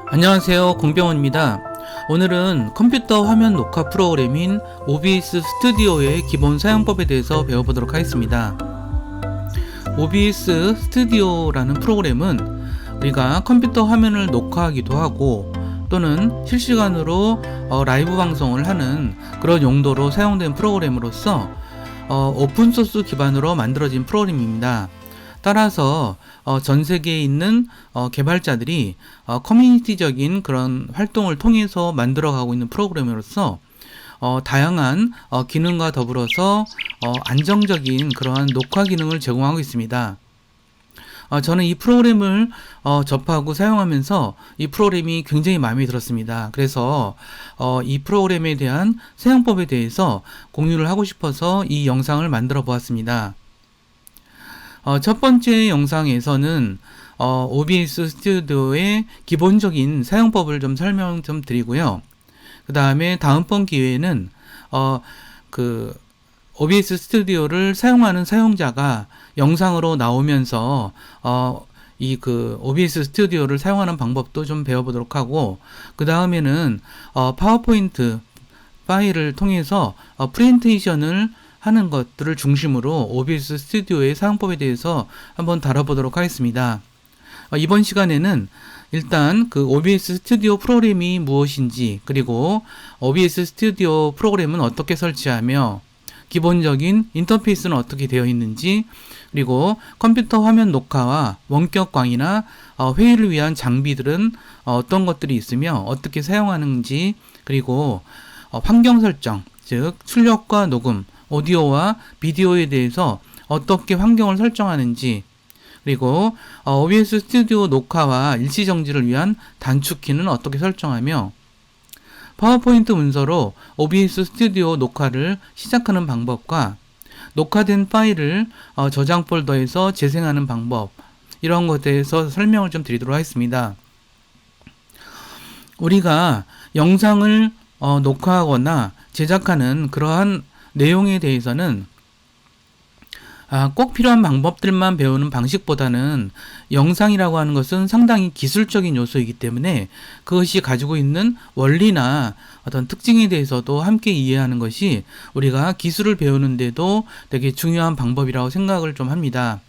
안녕하세요, 공병원입니다. 오늘은 컴퓨터 화면 녹화 프로그램인 OBS 스튜디오의 기본 사용법에 대해서 배워보도록 하겠습니다. OBS 스튜디오라는 프로그램은 우리가 컴퓨터 화면을 녹화하기도 하고 또는 실시간으로 라이브 방송을 하는 그런 용도로 사용된 프로그램으로서 오픈소스 기반으로 만들어진 프로그램입니다. 따라서 전 세계에 있는 개발자들이 커뮤니티적인 그런 활동을 통해서 만들어가고 있는 프로그램으로서 다양한 기능과 더불어서 안정적인 그러한 녹화 기능을 제공하고 있습니다. 저는 이 프로그램을 접하고 사용하면서 이 프로그램이 굉장히 마음에 들었습니다. 그래서 이 프로그램에 대한 사용법에 대해서 공유를 하고 싶어서 이 영상을 만들어 보았습니다. 첫 번째 영상에서는 OBS 스튜디오의 기본적인 사용법을 좀 설명 좀 드리고요. 그 다음에 다음번 기회에는 OBS 스튜디오를 사용하는 사용자가 영상으로 나오면서 OBS 스튜디오를 사용하는 방법도 좀 배워보도록 하고, 그 다음에는 파워포인트 파일을 통해서 프레젠테이션을 하는 것들을 중심으로 OBS 스튜디오의 사용법에 대해서 한번 다뤄보도록 하겠습니다. 이번 시간에는 일단 OBS 스튜디오 프로그램이 무엇인지, 그리고 OBS 스튜디오 프로그램은 어떻게 설치하며 기본적인 인터페이스는 어떻게 되어 있는지, 그리고 컴퓨터 화면 녹화와 원격 강의나 회의를 위한 장비들은 어떤 것들이 있으며 어떻게 사용하는지, 그리고 환경 설정, 즉 출력과 녹음, 오디오와 비디오에 대해서 어떻게 환경을 설정하는지, 그리고 OBS 스튜디오 녹화와 일시정지를 위한 단축키는 어떻게 설정하며 파워포인트 문서로 OBS 스튜디오 녹화를 시작하는 방법과 녹화된 파일을 저장 폴더에서 재생하는 방법, 이런 것에 대해서 설명을 좀 드리도록 하겠습니다. 우리가 영상을 녹화하거나 제작하는 그러한 내용에 대해서는 꼭 필요한 방법들만 배우는 방식보다는 영상이라고 하는 것은 상당히 기술적인 요소이기 때문에 그것이 가지고 있는 원리나 어떤 특징에 대해서도 함께 이해하는 것이 우리가 기술을 배우는데도 되게 중요한 방법이라고 생각을 좀 합니다.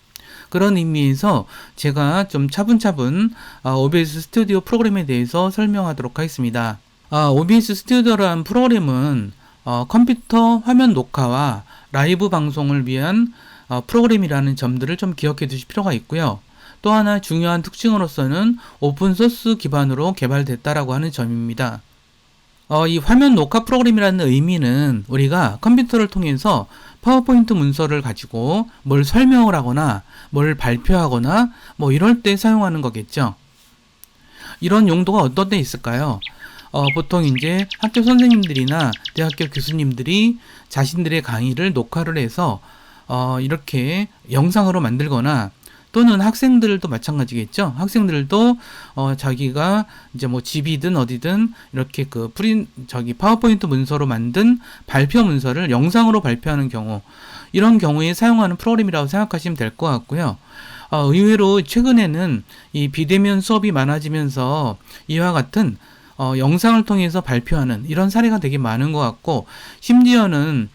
그런 의미에서 제가 좀 차분차분 OBS 스튜디오 프로그램에 대해서 설명하도록 하겠습니다. OBS 스튜디오라는 프로그램은 컴퓨터 화면 녹화와 라이브 방송을 위한 프로그램이라는 점들을 좀 기억해 두실 필요가 있고요. 또 하나 중요한 특징으로서는 오픈소스 기반으로 개발됐다라고 하는 점입니다. 이 화면 녹화 프로그램이라는 의미는 우리가 컴퓨터를 통해서 파워포인트 문서를 가지고 뭘 설명을 하거나 뭘 발표하거나 뭐 이럴 때 사용하는 거겠죠. 이런 용도가 어떤 데 있을까요? 보통 이제 학교 선생님들이나 대학교 교수님들이 자신들의 강의를 녹화를 해서 이렇게 영상으로 만들거나, 또는 학생들도 마찬가지겠죠. 학생들도 자기가 이제 뭐 집이든 어디든 이렇게 파워포인트 문서로 만든 발표 문서를 영상으로 발표하는 경우, 이런 경우에 사용하는 프로그램이라고 생각하시면 될 것 같고요. 의외로 최근에는 이 비대면 수업이 많아지면서 이와 같은 영상을 통해서 발표하는 이런 사례가 되게 많은 것 같고, 심지어는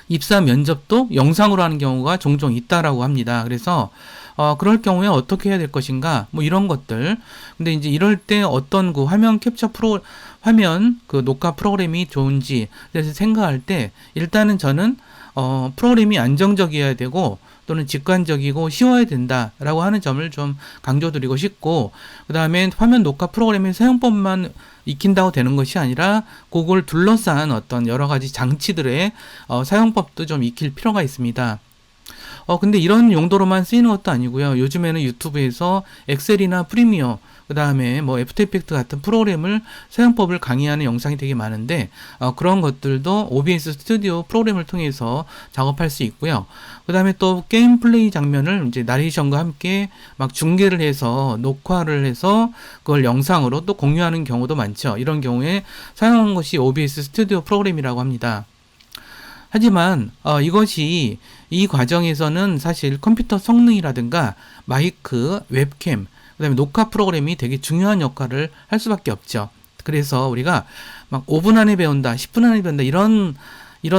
입사 면접도 영상으로 하는 경우가 종종 있다라고 합니다. 그래서 그럴 경우에 어떻게 해야 될 것인가, 뭐 이런 것들. 근데 이제 이럴 때 어떤 화면 캡처 화면 녹화 프로그램이 좋은지 그래서 생각할 때, 일단은 저는 프로그램이 안정적이어야 되고 또는 직관적이고 쉬워야 된다라고 하는 점을 좀 강조드리고 싶고, 그 다음에 화면 녹화 프로그램의 사용법만 익힌다고 되는 것이 아니라 그걸 둘러싼 어떤 여러 가지 장치들의 사용법도 좀 익힐 필요가 있습니다. 근데 이런 용도로만 쓰이는 것도 아니고요. 요즘에는 유튜브에서 엑셀이나 프리미어, 그 다음에 뭐 애프터 이펙트 같은 프로그램을 사용법을 강의하는 영상이 되게 많은데, 그런 것들도 OBS 스튜디오 프로그램을 통해서 작업할 수 있고요. 그 다음에 또 게임 플레이 장면을 이제 나레이션과 함께 막 중계를 해서 녹화를 해서 그걸 영상으로 또 공유하는 경우도 많죠. 이런 경우에 사용하는 것이 OBS 스튜디오 프로그램이라고 합니다. 하지만 이것이 이 과정에서는 사실 컴퓨터 성능이라든가 마이크, 웹캠, 그다음에 녹화 프로그램이 되게 중요한 역할을 할 수밖에 없죠. 그래서 우리가 막 5분 안에 배운다, 10분 안에 배운다 이런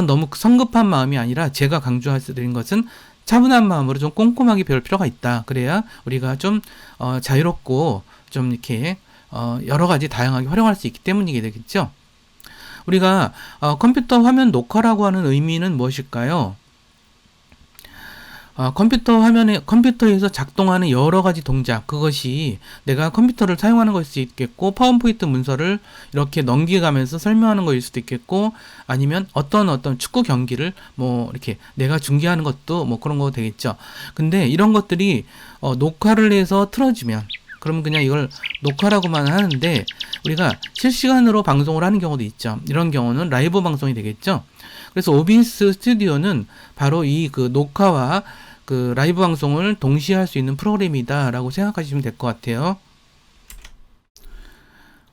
너무 성급한 마음이 아니라 제가 강조드린 것은 차분한 마음으로 좀 꼼꼼하게 배울 필요가 있다. 그래야 우리가 좀 자유롭고 좀 이렇게 여러 가지 다양하게 활용할 수 있기 때문이게 되겠죠. 우리가 컴퓨터 화면 녹화라고 하는 의미는 무엇일까요? 컴퓨터에서 작동하는 여러 가지 동작, 그것이 내가 컴퓨터를 사용하는 것일 수 있겠고, 파워포인트 문서를 이렇게 넘겨가면서 설명하는 것일 수도 있겠고, 아니면 어떤 축구 경기를 이렇게 내가 중계하는 것도 그런 거 되겠죠. 근데 이런 것들이 녹화를 해서 틀어지면, 그러면 그냥 이걸 녹화라고만 하는데, 우리가 실시간으로 방송을 하는 경우도 있죠. 이런 경우는 라이브 방송이 되겠죠. 그래서 OBS 스튜디오는 바로 이 그 녹화와 그 라이브 방송을 동시에 할 수 있는 프로그램이다라고 생각하시면 될 것 같아요.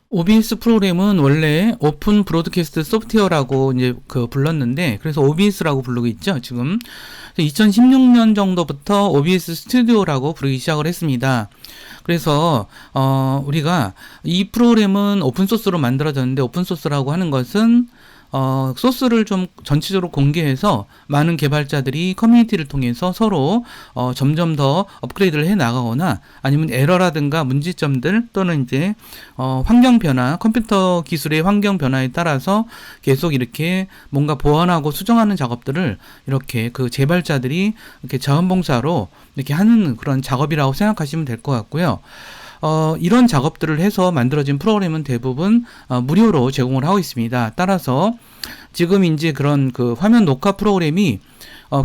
OBS 프로그램은 원래 오픈 브로드캐스트 소프트웨어라고 이제 불렀는데, 그래서 OBS라고 부르고 있죠, 지금. 2016년 정도부터 OBS 스튜디오라고 부르기 시작을 했습니다. 그래서 우리가 이 프로그램은 오픈소스로 만들어졌는데, 오픈소스라고 하는 것은 소스를 좀 전체적으로 공개해서 많은 개발자들이 커뮤니티를 통해서 서로 점점 더 업그레이드를 해 나가거나, 아니면 에러라든가 문제점들 또는 이제 환경 변화, 컴퓨터 기술의 환경 변화에 따라서 계속 이렇게 뭔가 보완하고 수정하는 작업들을 이렇게 그 개발자들이 이렇게 자원봉사로 이렇게 하는 그런 작업이라고 생각하시면 될 것 같고요. 이런 작업들을 해서 만들어진 프로그램은 대부분 무료로 제공을 하고 있습니다. 따라서 지금 이제 그런 그 화면 녹화 프로그램이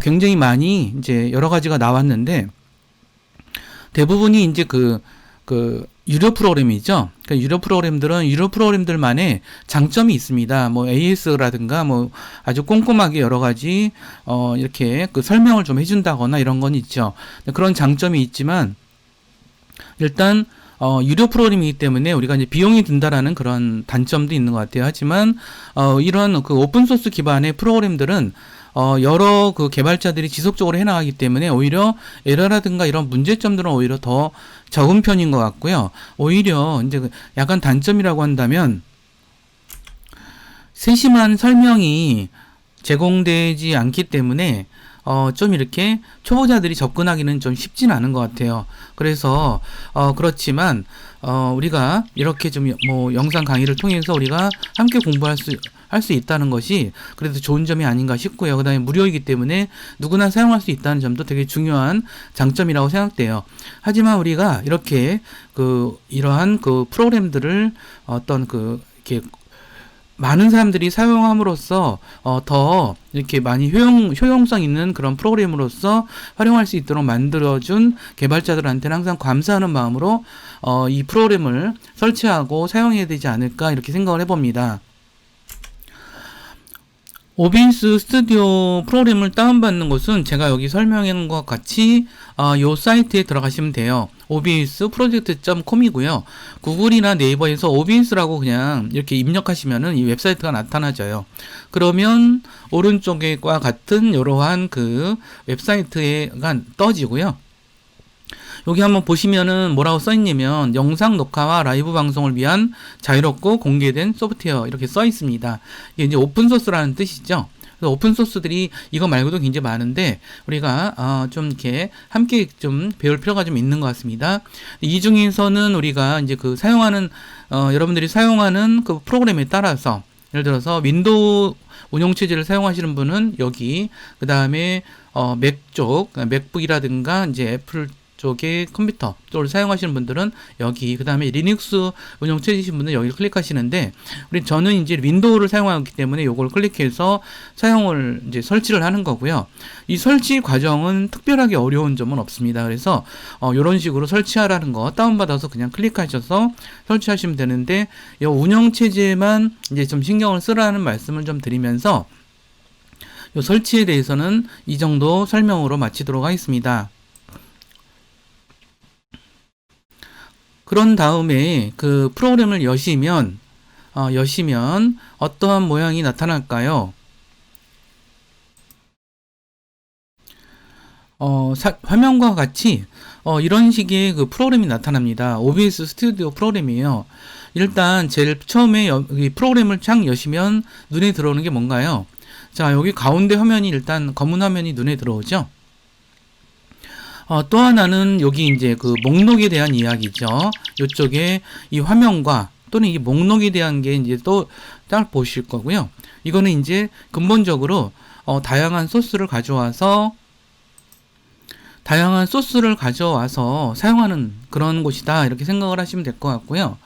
굉장히 많이 이제 여러 가지가 나왔는데, 대부분이 이제 그 유료 프로그램이죠. 그러니까 유료 프로그램들은 유료 프로그램들만의 장점이 있습니다. AS라든가 아주 꼼꼼하게 여러 가지 이렇게 그 설명을 좀 해준다거나 이런 건 있죠. 그런 장점이 있지만, 일단 유료 프로그램이기 때문에 우리가 이제 비용이 든다라는 그런 단점도 있는 것 같아요. 하지만 이런 그 오픈소스 기반의 프로그램들은 여러 그 개발자들이 지속적으로 해나가기 때문에 오히려 에러라든가 이런 문제점들은 오히려 더 적은 편인 것 같고요. 오히려 이제 약간 단점이라고 한다면, 세심한 설명이 제공되지 않기 때문에 좀 이렇게 초보자들이 접근하기는 좀 쉽진 않은 것 같아요. 그래서 그렇지만 우리가 이렇게 좀 영상 강의를 통해서 우리가 함께 공부할 수 있다는 것이 그래도 좋은 점이 아닌가 싶고요. 그 다음에 무료이기 때문에 누구나 사용할 수 있다는 점도 되게 중요한 장점이라고 생각돼요. 하지만 우리가 이렇게 이러한 그 프로그램들을 이렇게 많은 사람들이 사용함으로써 더 이렇게 많이 효용성 있는 그런 프로그램으로서 활용할 수 있도록 만들어준 개발자들한테는 항상 감사하는 마음으로 이 프로그램을 설치하고 사용해야 되지 않을까 이렇게 생각을 해봅니다. OBS 스튜디오 프로그램을 다운받는 곳은 제가 여기 설명한 것 같이 요 사이트에 들어가시면 돼요. obsproject.com이고요. 구글이나 네이버에서 OBS라고 그냥 이렇게 입력하시면은 이 웹사이트가 나타나져요. 그러면 오른쪽과 같은 이러한 그 웹사이트가 떠지고요. 여기 한번 보시면은 뭐라고 써있냐면, 영상 녹화와 라이브 방송을 위한 자유롭고 공개된 소프트웨어 이렇게 써 있습니다. 이게 이제 오픈소스라는 뜻이죠. 그래서 오픈소스들이 이거 말고도 굉장히 많은데 우리가 좀 이렇게 함께 좀 배울 필요가 좀 있는 것 같습니다. 이 중에서는 우리가 이제 여러분들이 사용하는 그 프로그램에 따라서, 예를 들어서 윈도우 운영체제를 사용하시는 분은 여기, 그 다음에 맥북이라든가 이제 애플 쪽의 컴퓨터 쪽을 사용하시는 분들은 여기, 그 다음에 리눅스 운영체제이신 분들은 여기를 클릭하시는데, 저는 이제 윈도우를 사용하기 때문에 이걸 클릭해서 사용을 이제 설치를 하는 거고요. 이 설치 과정은 특별하게 어려운 점은 없습니다. 그래서 이런 식으로 설치하라는 거 다운받아서 그냥 클릭하셔서 설치하시면 되는데, 이 운영체제만 이제 좀 신경을 쓰라는 말씀을 좀 드리면서 이 설치에 대해서는 이 정도 설명으로 마치도록 하겠습니다. 그런 다음에 그 프로그램을 여시면 어떠한 모양이 나타날까요? 화면과 같이 이런 식의 그 프로그램이 나타납니다. OBS 스튜디오 프로그램이에요. 일단 제일 처음에 이 프로그램을 창 여시면 눈에 들어오는 게 뭔가요? 자, 여기 가운데 화면이 일단 검은 화면이 눈에 들어오죠. 또 하나는 여기 이제 그 목록에 대한 이야기죠. 이쪽에 이 화면과 또는 이 목록에 대한 게 이제 또 딱 보실 거고요. 이거는 이제 근본적으로 다양한 소스를 가져와서 사용하는 그런 곳이다. 이렇게 생각을 하시면 될 것 같고요.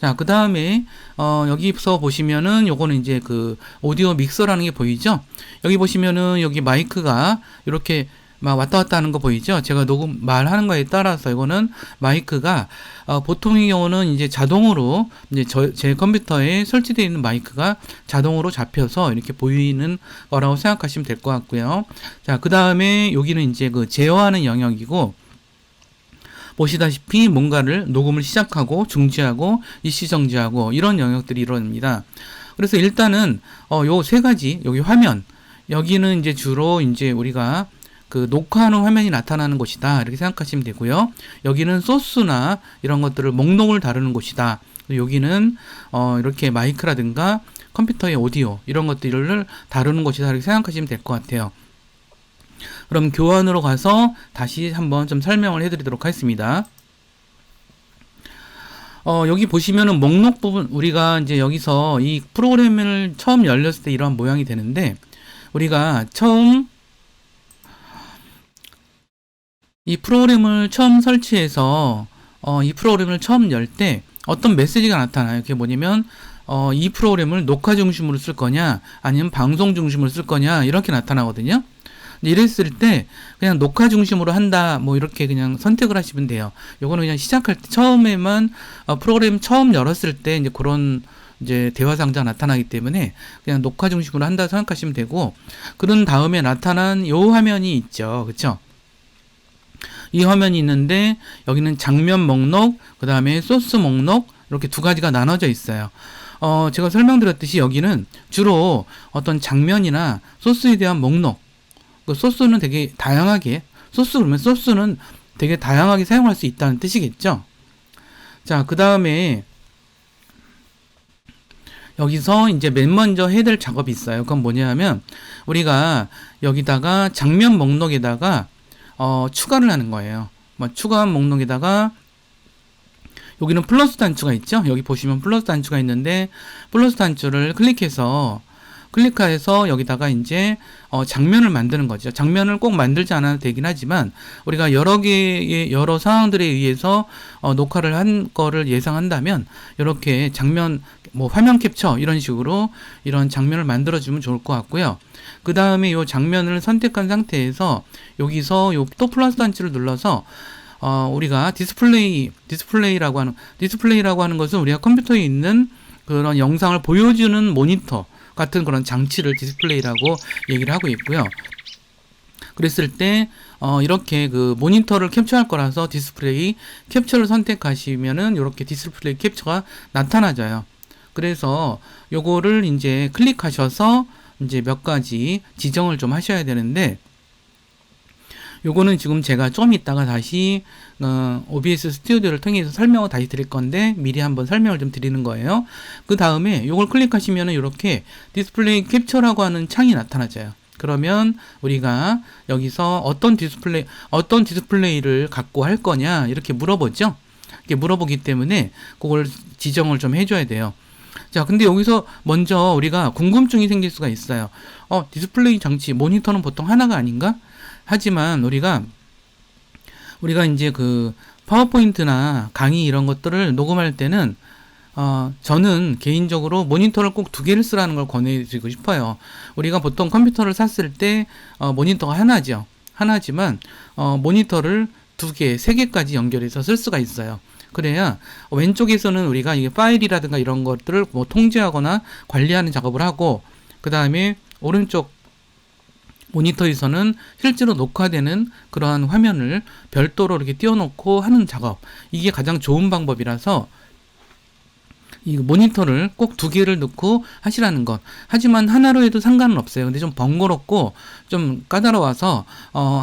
자, 그 다음에, 여기서 보시면은 요거는 이제 그 오디오 믹서라는 게 보이죠? 여기 보시면은 여기 마이크가 이렇게 막 왔다 갔다 하는 거 보이죠? 제가 말하는 거에 따라서 이거는 마이크가, 보통의 경우는 이제 자동으로, 이제 제 컴퓨터에 설치되어 있는 마이크가 자동으로 잡혀서 이렇게 보이는 거라고 생각하시면 될 것 같고요. 자, 그 다음에 여기는 이제 그 제어하는 영역이고, 보시다시피 뭔가를 녹음을 시작하고 중지하고 일시정지하고 이런 영역들이 이루어집니다. 그래서 일단은 요 세 가지 여기 화면 여기는 이제 주로 이제 우리가 그 녹화하는 화면이 나타나는 곳이다 이렇게 생각하시면 되고요. 여기는 소스나 이런 것들을 목록을 다루는 곳이다. 여기는 이렇게 마이크라든가 컴퓨터의 오디오 이런 것들을 다루는 곳이다 이렇게 생각하시면 될 것 같아요. 그럼 교환으로 가서 다시 한번 좀 설명을 해드리도록 하겠습니다. 여기 보시면은 목록 부분, 우리가 이제 여기서 이 프로그램을 처음 열렸을 때 이러한 모양이 되는데, 우리가 이 프로그램을 처음 설치해서, 이 프로그램을 처음 열 때 어떤 메시지가 나타나요. 그게 뭐냐면, 이 프로그램을 녹화 중심으로 쓸 거냐, 아니면 방송 중심으로 쓸 거냐, 이렇게 나타나거든요. 이랬을 때 그냥 녹화 중심으로 한다 뭐 이렇게 그냥 선택을 하시면 돼요. 요거는 그냥 시작할 때 처음에만 프로그램 처음 열었을 때 이제 그런 이제 대화 상자가 나타나기 때문에 그냥 녹화 중심으로 한다 생각하시면 되고, 그런 다음에 나타난 요 화면이 있죠. 그쵸? 이 화면이 있는데 여기는 장면 목록, 그 다음에 소스 목록 이렇게 두 가지가 나눠져 있어요. 제가 설명드렸듯이 여기는 주로 어떤 장면이나 소스에 대한 목록, 소스는 되게 다양하게, 그러면 소스는 되게 다양하게 사용할 수 있다는 뜻이겠죠. 자, 그 다음에 여기서 이제 맨 먼저 해야 될 작업이 있어요. 그건 뭐냐면 우리가 여기다가 장면 목록에다가 추가를 하는 거예요. 추가한 목록에다가 여기는 플러스 단추가 있죠. 여기 보시면 플러스 단추가 있는데 플러스 단추를 클릭해서 여기다가 이제 장면을 만드는 거죠. 장면을 꼭 만들지 않아도 되긴 하지만 우리가 여러 상황들에 의해서 녹화를 한 거를 예상한다면 이렇게 장면 화면 캡처 이런 식으로 이런 장면을 만들어 주면 좋을 것 같고요. 그 다음에 이 장면을 선택한 상태에서 여기서 또 플러스 단추를 눌러서 우리가 디스플레이라고 하는 것은 우리가 컴퓨터에 있는 그런 영상을 보여주는 모니터 같은 그런 장치를 디스플레이라고 얘기를 하고 있고요. 그랬을 때 이렇게 그 모니터를 캡처할 거라서 디스플레이 캡처를 선택하시면은 이렇게 디스플레이 캡처가 나타나져요. 그래서 요거를 이제 클릭하셔서 이제 몇 가지 지정을 좀 하셔야 되는데, 요거는 지금 제가 좀 이따가 다시 OBS 스튜디오를 통해서 설명을 다시 드릴 건데 미리 한번 설명을 좀 드리는 거예요. 그 다음에 요걸 클릭하시면은 이렇게 디스플레이 캡처라고 하는 창이 나타나져요. 그러면 우리가 여기서 어떤 디스플레이를 갖고 할 거냐 이렇게 물어보죠. 이렇게 물어보기 때문에 그걸 지정을 좀 해줘야 돼요. 자, 근데 여기서 먼저 우리가 궁금증이 생길 수가 있어요. 디스플레이 장치, 모니터는 보통 하나가 아닌가? 하지만 우리가 이제 그 파워포인트나 강의 이런 것들을 녹음할 때는 저는 개인적으로 모니터를 꼭 두 개를 쓰라는 걸 권해드리고 싶어요. 우리가 보통 컴퓨터를 샀을 때 모니터가 하나지만 모니터를 두 개, 세 개까지 연결해서 쓸 수가 있어요. 그래야 왼쪽에서는 우리가 이게 파일이라든가 이런 것들을 통제하거나 관리하는 작업을 하고, 그 다음에 오른쪽 모니터에서는 실제로 녹화되는 그러한 화면을 별도로 이렇게 띄워놓고 하는 작업, 이게 가장 좋은 방법이라서 이 모니터를 꼭 두 개를 넣고 하시라는 것. 하지만 하나로 해도 상관은 없어요. 근데 좀 번거롭고 좀 까다로워서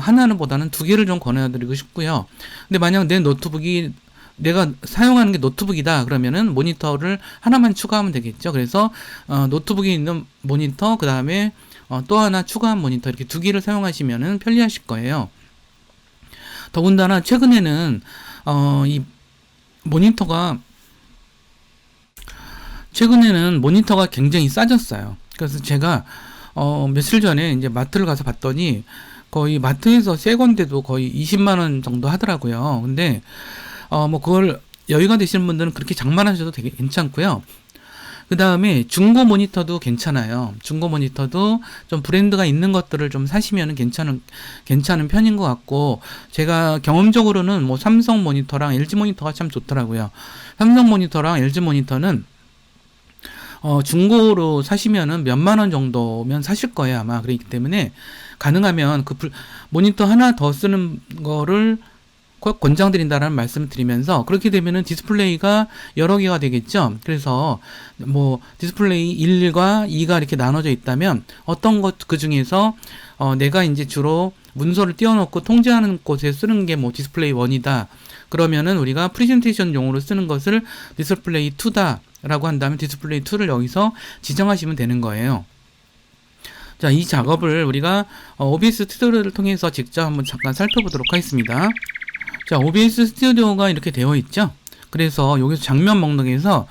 하나는 보다는 두 개를 좀 권해드리고 싶고요. 근데 만약 내 노트북이 내가 사용하는 게 노트북이다 그러면은 모니터를 하나만 추가하면 되겠죠. 그래서 노트북에 있는 모니터 그 다음에 또 하나 추가한 모니터 이렇게 두 개를 사용하시면은 편리하실 거예요. 더군다나 최근에는 이 모니터가 굉장히 싸졌어요. 그래서 제가 며칠 전에 이제 마트를 가서 봤더니 거의 마트에서 새 건데도 거의 20만 원 정도 하더라고요. 근데 뭐 그걸 여유가 되시는 분들은 그렇게 장만하셔도 되게 괜찮고요. 그 다음에 중고 모니터도 괜찮아요. 중고 모니터도 좀 브랜드가 있는 것들을 좀 사시면 괜찮은 편인 것 같고, 제가 경험적으로는 뭐 삼성 모니터랑 LG 모니터가 참 좋더라고요. 삼성 모니터랑 LG 모니터는 중고로 사시면은 몇만 원 정도면 사실 거예요, 아마. 그렇기 때문에 가능하면 모니터 하나 더 쓰는 거를 꼭 권장드린다라는 말씀을 드리면서, 그렇게 되면은 디스플레이가 여러 개가 되겠죠. 그래서 뭐 디스플레이 1과 2가 이렇게 나눠져 있다면 어떤 것 그 중에서 내가 이제 주로 문서를 띄워놓고 통제하는 곳에 쓰는 게 뭐 디스플레이 1이다. 그러면은 우리가 프레젠테이션 용으로 쓰는 것을 디스플레이 2다 라고 한다면 디스플레이 2를 여기서 지정하시면 되는 거예요. 자, 이 작업을 우리가 OBS 스튜디오를 통해서 직접 한번 잠깐 살펴보도록 하겠습니다. 자, OBS 스튜디오가 이렇게 되어 있죠. 그래서 여기서 장면 목록에서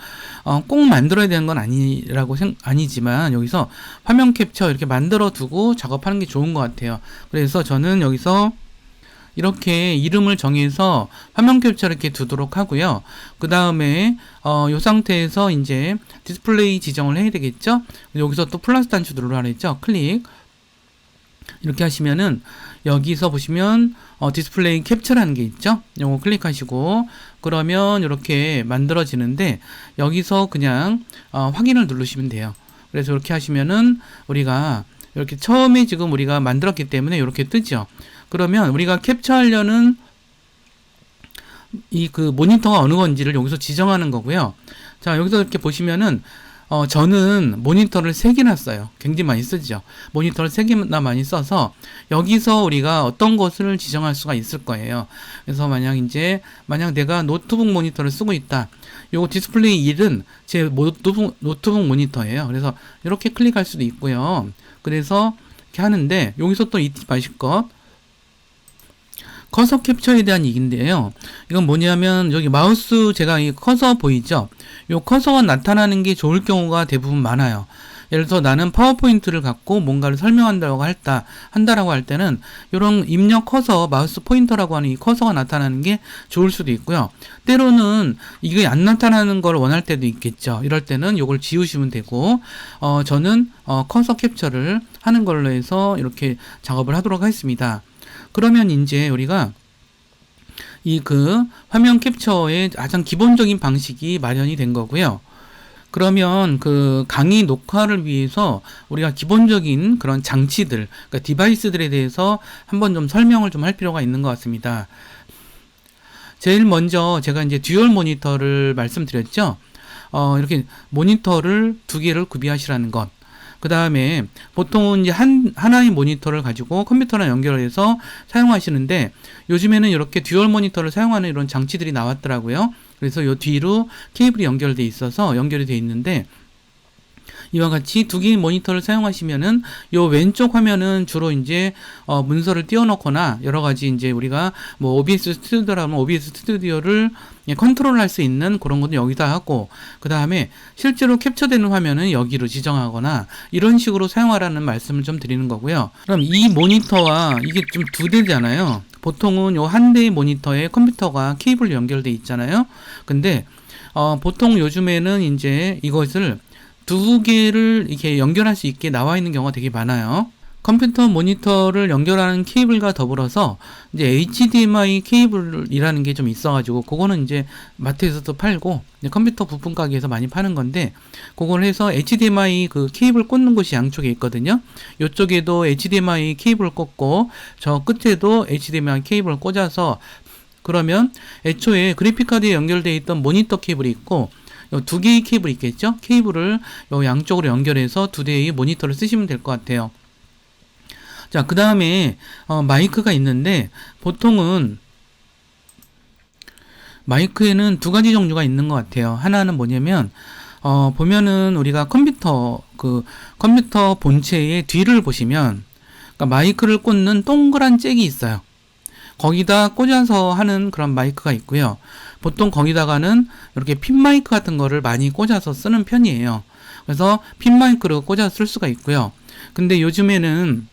꼭 만들어야 되는 건 아니지만 여기서 화면 캡처 이렇게 만들어 두고 작업하는 게 좋은 것 같아요. 그래서 저는 여기서 이렇게 이름을 정해서 화면 캡처를 이렇게 두도록 하고요. 그 다음에 이 상태에서 이제 디스플레이 지정을 해야 되겠죠. 여기서 또 플러스 단추 누르라 그랬죠. 클릭. 이렇게 하시면은 여기서 보시면 디스플레이 캡처라는 게 있죠. 요거 클릭하시고 그러면 이렇게 만들어지는데 여기서 그냥 확인을 누르시면 돼요. 그래서 이렇게 하시면은 우리가 이렇게 처음에 지금 우리가 만들었기 때문에 이렇게 뜨죠. 그러면 우리가 캡처하려는 이 그 모니터가 어느 건지를 여기서 지정하는 거고요. 자, 여기서 이렇게 보시면은 저는 모니터를 3개나 써요. 굉장히 많이 쓰죠. 모니터를 3개나 많이 써서 여기서 우리가 어떤 것을 지정할 수가 있을 거예요. 그래서 만약 내가 노트북 모니터를 쓰고 있다. 요거 디스플레이 1은 제 노트북 모니터예요. 그래서 이렇게 클릭할 수도 있고요. 그래서 이렇게 하는데 여기서 또 잊지 마실 것. 커서 캡처에 대한 얘기인데요. 이건 뭐냐면 여기 마우스 제가 이 커서 보이죠? 요 커서가 나타나는 게 좋을 경우가 대부분 많아요. 예를 들어서 나는 파워포인트를 갖고 뭔가를 설명한다고 한다라고 할 때는 이런 입력 커서 마우스 포인터라고 하는 이 커서가 나타나는 게 좋을 수도 있고요. 때로는 이게 안 나타나는 걸 원할 때도 있겠죠. 이럴 때는 이걸 지우시면 되고 저는 커서 캡처를 하는 걸로 해서 이렇게 작업을 하도록 하겠습니다. 그러면 이제 우리가 이 화면 캡처의 가장 기본적인 방식이 마련이 된 거고요. 그러면 강의 녹화를 위해서 우리가 기본적인 그런 장치들, 그러니까 디바이스들에 대해서 한번 좀 설명을 좀 할 필요가 있는 것 같습니다. 제일 먼저 제가 이제 듀얼 모니터를 말씀드렸죠. 이렇게 모니터를 2개를 구비하시라는 것. 그 다음에 보통은 이제 하나의 모니터를 가지고 컴퓨터랑 연결해서 사용하시는데 요즘에는 이렇게 듀얼 모니터를 사용하는 이런 장치들이 나왔더라고요. 그래서 요 뒤로 케이블이 연결돼 있어서 연결이 돼 있는데 이와 같이 2개의 모니터를 사용하시면은 요 왼쪽 화면은 주로 이제 문서를 띄워놓거나 여러 가지 이제 우리가 뭐 OBS 스튜디오라면 OBS 스튜디오를 컨트롤할 수 있는 그런 것도 여기다 하고 그 다음에 실제로 캡처되는 화면은 여기로 지정하거나 이런 식으로 사용하라는 말씀을 좀 드리는 거고요. 그럼 이 모니터와 이게 좀 2대잖아요. 보통은 요 한 대의 모니터에 컴퓨터가 케이블로 연결돼 있잖아요. 근데 보통 요즘에는 이제 이것을 2개를 이렇게 연결할 수 있게 나와 있는 경우가 되게 많아요. 컴퓨터 모니터를 연결하는 케이블과 더불어서 이제 HDMI 케이블이라는 게 좀 있어가지고 그거는 이제 마트에서도 팔고 컴퓨터 부품 가게에서 많이 파는 건데 그걸 해서 HDMI 케이블 꽂는 곳이 양쪽에 있거든요. 이쪽에도 HDMI 케이블을 꽂고 저 끝에도 HDMI 케이블을 꽂아서 그러면 애초에 그래픽카드에 연결되어 있던 모니터 케이블이 있고 요 두 개의 케이블 있겠죠? 케이블을 요 양쪽으로 연결해서 두 대의 모니터를 쓰시면 될 것 같아요. 자, 그 다음에 마이크가 있는데 보통은 마이크에는 두 가지 종류가 있는 것 같아요. 하나는 뭐냐면 보면은 우리가 컴퓨터 본체의 뒤를 보시면 그러니까 마이크를 꽂는 동그란 잭이 있어요. 거기다 꽂아서 하는 그런 마이크가 있고요. 보통 거기다가는 이렇게 핀 마이크 같은 거를 많이 꽂아서 쓰는 편이에요. 그래서 핀 마이크로 꽂아서 쓸 수가 있고요. 근데 요즘에는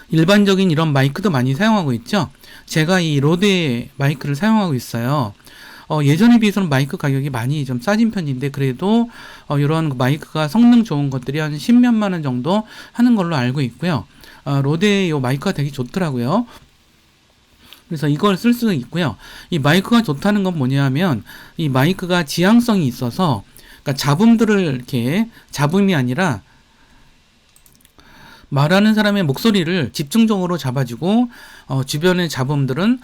일반적인 이런 마이크도 많이 사용하고 있죠. 제가 이 로데 마이크를 사용하고 있어요. 예전에 비해서는 마이크 가격이 많이 좀 싸진 편인데 그래도 이런 마이크가 성능 좋은 것들이 한 10몇만 원 정도 하는 걸로 알고 있고요. 로데 이 마이크가 되게 좋더라고요. 그래서 이걸 쓸 수가 있고요. 이 마이크가 좋다는 건 뭐냐면 이 마이크가 지향성이 있어서 그러니까 잡음들을 이렇게 잡음이 아니라 말하는 사람의 목소리를 집중적으로 잡아주고 주변의 잡음들은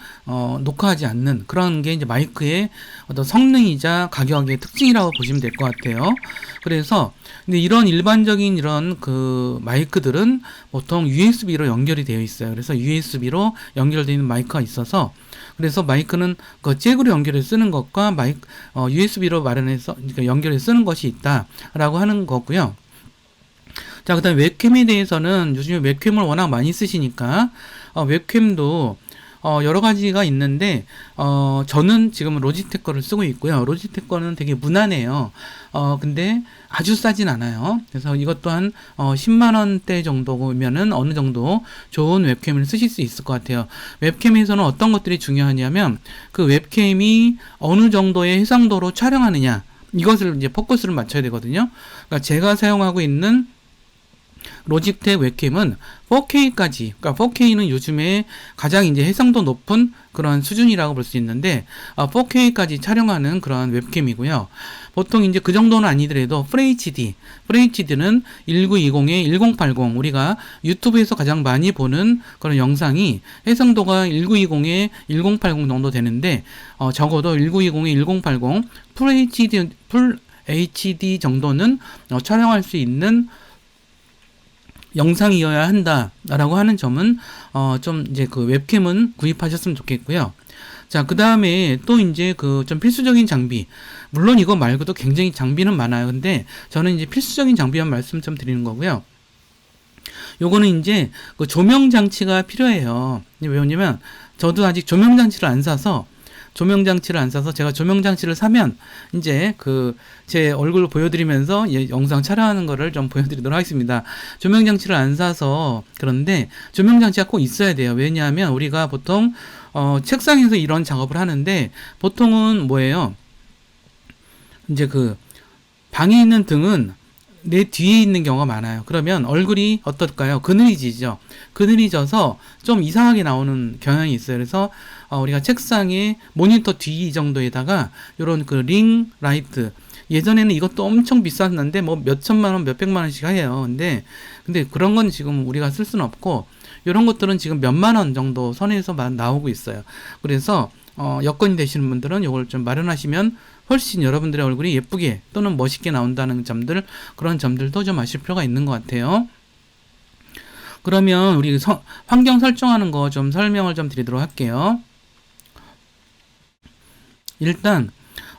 녹화하지 않는 그런 게 이제 마이크의 어떤 성능이자 가격의 특징이라고 보시면 될 것 같아요. 그래서 근데 이런 일반적인 이런 그 마이크들은 보통 USB로 연결이 되어 있어요. 그래서 USB로 연결되어 있는 마이크가 있어서 그래서 마이크는 그 잭으로 연결해서 쓰는 것과 USB로 마련해서 그러니까 연결해서 쓰는 것이 있다라고 하는 거고요. 자, 그 다음에 웹캠에 대해서는 요즘에 웹캠을 워낙 많이 쓰시니까 웹캠도 여러 가지가 있는데 저는 지금 로지텍 거를 쓰고 있고요. 로지텍 거는 되게 무난해요. 근데 아주 싸진 않아요. 그래서 이것 또한 10만 원대 정도면은 어느 정도 좋은 웹캠을 쓰실 수 있을 것 같아요. 웹캠에서는 어떤 것들이 중요하냐면 그 웹캠이 어느 정도의 해상도로 촬영하느냐 이것을 이제 포커스를 맞춰야 되거든요. 그러니까 제가 사용하고 있는 로지텍 웹캠은 4K까지, 그러니까 4K는 요즘에 가장 이제 해상도 높은 그런 수준이라고 볼 수 있는데 4K까지 촬영하는 그런 웹캠이고요. 보통 이제 그 정도는 아니더라도 FHD는 1920에 1080 우리가 유튜브에서 가장 많이 보는 그런 영상이 해상도가 1920에 1080 정도 되는데 적어도 1920에 1080 풀 HD 정도는 촬영할 수 있는 영상이어야 한다라고 하는 점은 좀 이제 그 웹캠은 구입하셨으면 좋겠고요. 자, 그 다음에 또 이제 그 좀 필수적인 장비. 물론 이거 말고도 굉장히 장비는 많아요. 근데 저는 이제 필수적인 장비만 말씀 좀 드리는 거고요. 요거는 이제 그 조명 장치가 필요해요. 왜냐면 저도 아직 조명 장치를 안 사서 제가 조명 장치를 사면 이제 그 제 얼굴을 보여드리면서 영상 촬영하는 거를 좀 보여드리도록 하겠습니다. 조명 장치를 안 사서 그런데 조명 장치가 꼭 있어야 돼요. 왜냐하면 우리가 보통 책상에서 이런 작업을 하는데 보통은 뭐예요? 이제 그 방에 있는 등은 내 뒤에 있는 경우가 많아요. 그러면 얼굴이 어떨까요? 그늘이 지죠. 그늘이 져서 좀 이상하게 나오는 경향이 있어요. 그래서 우리가 책상에 모니터 뒤 정도에다가 이런 그 링 라이트, 예전에는 이것도 엄청 비쌌는데 뭐 몇천만 원, 몇백만 원씩 해요. 근데 그런 건 지금 우리가 쓸 수는 없고 이런 것들은 지금 몇만 원 정도 선에서 나오고 있어요. 그래서 여건이 되시는 분들은 이걸 좀 마련하시면 훨씬 여러분들의 얼굴이 예쁘게 또는 멋있게 나온다는 점들, 그런 점들도 좀 아실 필요가 있는 것 같아요. 그러면 우리 환경 설정하는 거 좀 설명을 좀 드리도록 할게요. 일단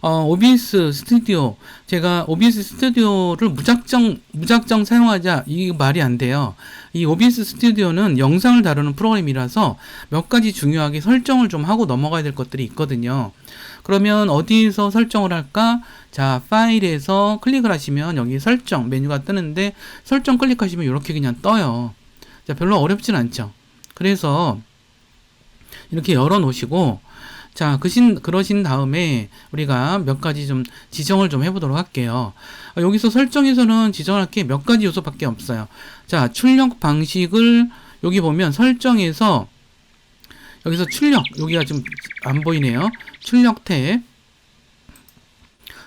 OBS 스튜디오, 제가 OBS 스튜디오를 무작정 사용하자, 이 말이 안 돼요. 이 OBS 스튜디오는 영상을 다루는 프로그램이라서 몇 가지 중요하게 설정을 좀 하고 넘어가야 될 것들이 있거든요. 그러면 어디에서 설정을 할까? 자, 파일에서 클릭을 하시면 여기 설정 메뉴가 뜨는데 설정 클릭하시면 이렇게 그냥 떠요. 자, 별로 어렵진 않죠. 그래서 이렇게 열어 놓으시고, 자, 그러신 다음에 우리가 몇 가지 좀 지정을 좀 해보도록 할게요. 여기서 설정에서는 지정할 게 몇 가지 요소밖에 없어요. 자, 출력 방식을 여기 보면 설정에서 여기서 출력, 여기가 좀 안 보이네요. 출력 탭.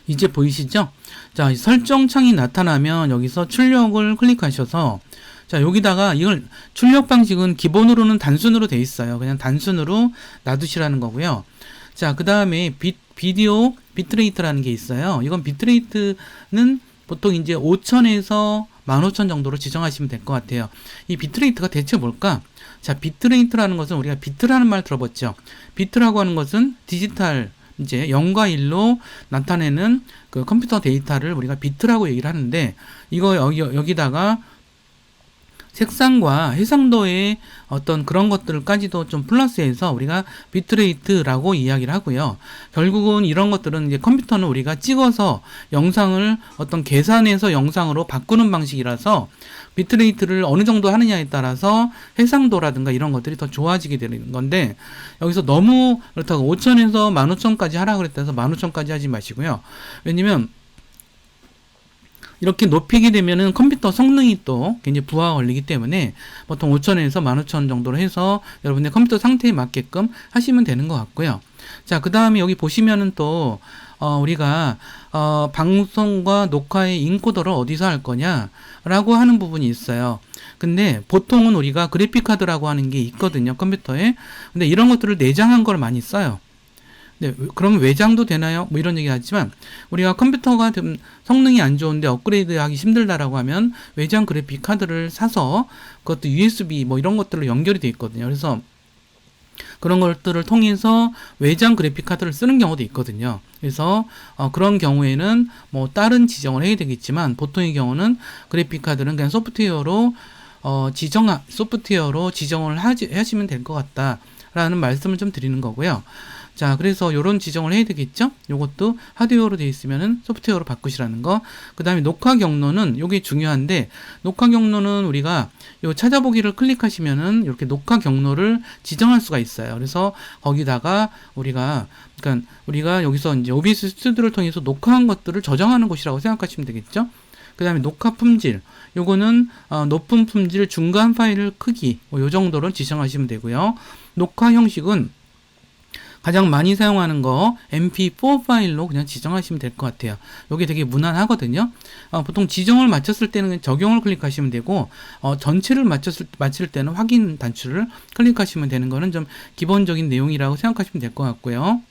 이제 보이시죠? 자, 설정 창이 나타나면 여기서 출력을 클릭하셔서 자, 여기다가 이걸 출력 방식은 기본으로는 단순으로 돼 있어요. 그냥 단순으로 놔두시라는 거고요. 자, 그 다음에 빛 비디오 비트레이트라는 게 있어요. 이건 비트레이트는 보통 이제 5000에서 15000 정도로 지정하시면 될 것 같아요. 이 비트레이트가 대체 뭘까? 자, 비트레이트라는 것은 우리가 비트라는 말 들어봤죠. 비트라고 하는 것은 디지털 이제 0과 1로 나타내는 그 컴퓨터 데이터를 우리가 비트라고 얘기를 하는데, 이거 여기다가 색상과 해상도의 어떤 그런 것들까지도 좀 플러스해서 우리가 비트레이트라고 이야기를 하고요. 결국은 이런 것들은 이제 컴퓨터는 우리가 찍어서 영상을 어떤 계산해서 영상으로 바꾸는 방식이라서 비트레이트를 어느 정도 하느냐에 따라서 해상도라든가 이런 것들이 더 좋아지게 되는 건데, 여기서 너무 그렇다고 5000에서 15000까지 하라 그랬다 해서 15000까지 하지 마시고요. 왜냐면 이렇게 높이게 되면은 컴퓨터 성능이 또 굉장히 부하가 걸리기 때문에 보통 5000에서 15000 정도로 해서 여러분의 컴퓨터 상태에 맞게끔 하시면 되는 것 같고요. 자, 그 다음에 여기 보시면은 또 우리가 방송과 녹화의 인코더를 어디서 할 거냐 라고 하는 부분이 있어요. 근데 보통은 우리가 그래픽카드라고 하는 게 있거든요, 컴퓨터에. 근데 이런 것들을 내장한 걸 많이 써요. 네, 그러면 외장도 되나요? 뭐 이런 얘기 하지만, 우리가 컴퓨터가 좀 성능이 안 좋은데 업그레이드 하기 힘들다라고 하면 외장 그래픽 카드를 사서 그것도 USB 뭐 이런 것들로 연결이 되어 있거든요. 그래서 그런 것들을 통해서 외장 그래픽 카드를 쓰는 경우도 있거든요. 그래서 그런 경우에는 뭐 다른 지정을 해야 되겠지만, 보통의 경우는 그래픽 카드는 그냥 소프트웨어로 지정을 하시면 될 것 같다라는 말씀을 좀 드리는 거고요. 자, 그래서 요런 지정을 해야 되겠죠? 요것도 하드웨어로 되어 있으면은 소프트웨어로 바꾸시라는 거. 그 다음에 녹화 경로는 요게 중요한데, 녹화 경로는 우리가 요 찾아보기를 클릭하시면은 이렇게 녹화 경로를 지정할 수가 있어요. 그래서 거기다가 우리가 여기서 이제 OBS 스튜디오를 통해서 녹화한 것들을 저장하는 곳이라고 생각하시면 되겠죠? 그 다음에 녹화 품질, 요거는 높은 품질 중간 파일 크기 요 정도로 지정하시면 되고요. 녹화 형식은 가장 많이 사용하는 거 MP4 파일로 그냥 지정하시면 될 것 같아요. 이게 되게 무난하거든요. 보통 지정을 마쳤을 때는 적용을 클릭하시면 되고, 전체를 마칠 때는 확인 단추를 클릭하시면 되는 거는 좀 기본적인 내용이라고 생각하시면 될 것 같고요.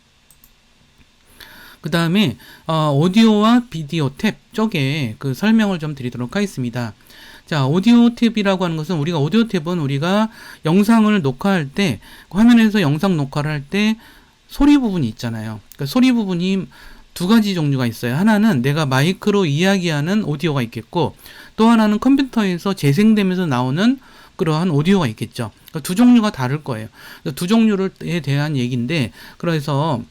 그 다음에 오디오와 비디오 탭 쪽에 그 설명을 좀 드리도록 하겠습니다. 자, 오디오 탭이라고 하는 것은, 오디오 탭은 우리가 영상을 녹화할 때, 화면에서 영상 녹화를 할 때 소리 부분이 있잖아요. 그러니까 소리 부분이 두 가지 종류가 있어요. 하나는 내가 마이크로 이야기하는 오디오가 있겠고, 또 하나는 컴퓨터에서 재생되면서 나오는 그러한 오디오가 있겠죠. 그러니까 두 종류가 다를 거예요. 두 종류에 대한 얘기인데, 그래서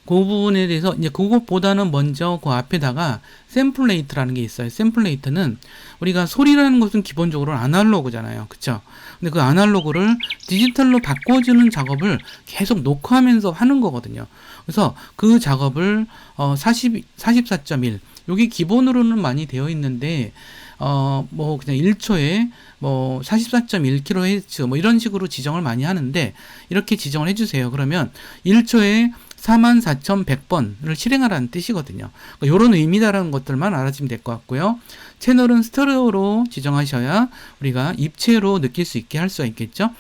그 부분에 대해서 이제 그것보다는 먼저 그 앞에다가 샘플레이트라는 게 있어요. 샘플레이트는 우리가 소리라는 것은 기본적으로 아날로그잖아요. 그쵸? 근데 그 아날로그를 디지털로 바꿔주는 작업을 계속 녹화하면서 하는 거거든요. 그래서 그 작업을 44.1 요게 기본으로는 많이 되어 있는데, 뭐 그냥 1초에 뭐 44.1kHz 뭐 이런 식으로 지정을 많이 하는데, 이렇게 지정을 해주세요. 그러면 1초에 44,100번을 실행하라는 뜻이거든요. 그러니까 이런 의미다라는 것들만 알아주면 될 것 같고요. 채널은 스테레오로 지정하셔야 우리가 입체로 느낄 수 있게 할 수가 있겠죠.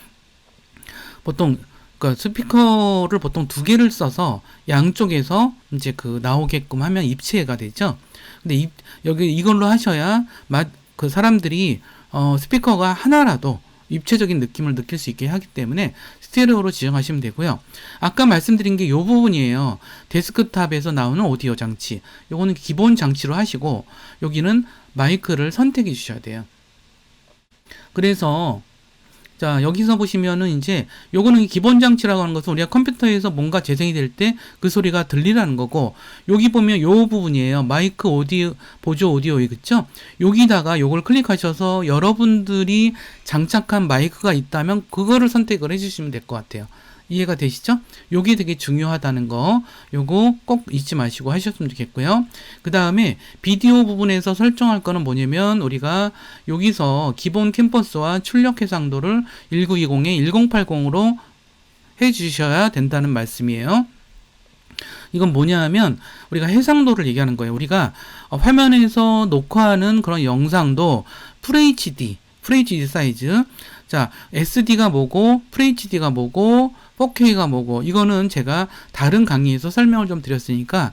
보통 그러니까 스피커를 보통 두 개를 써서 양쪽에서 이제 그 나오게끔 하면 입체가 되죠. 근데 여기 이걸로 하셔야 그 사람들이 스피커가 하나라도 입체적인 느낌을 느낄 수 있게 하기 때문에 스테레오로 지정하시면 되고요. 아까 말씀드린 게 이 부분이에요. 데스크탑에서 나오는 오디오 장치. 요거는 기본 장치로 하시고, 여기는 마이크를 선택해 주셔야 돼요. 그래서 자, 여기서 보시면은 이제 요거는 기본 장치라고 하는 것은 우리가 컴퓨터에서 뭔가 재생이 될 때 그 소리가 들리라는 거고, 여기 보면 요 부분이에요. 마이크 오디오, 보조 오디오, 그쵸? 여기다가 요걸 클릭하셔서 여러분들이 장착한 마이크가 있다면 그거를 선택을 해주시면 될 것 같아요. 이해가 되시죠? 요게 되게 중요하다는 거, 요거 꼭 잊지 마시고 하셨으면 좋겠고요. 그 다음에 비디오 부분에서 설정할 거는 뭐냐면, 우리가 여기서 기본 캠퍼스와 출력 해상도를 1920에 1080으로 해주셔야 된다는 말씀이에요. 이건 뭐냐 하면 우리가 해상도를 얘기하는 거예요. 우리가 화면에서 녹화하는 그런 영상도 FHD 사이즈, 자, SD가 뭐고, FHD가 뭐고, 4K가 뭐고, 이거는 제가 다른 강의에서 설명을 좀 드렸으니까,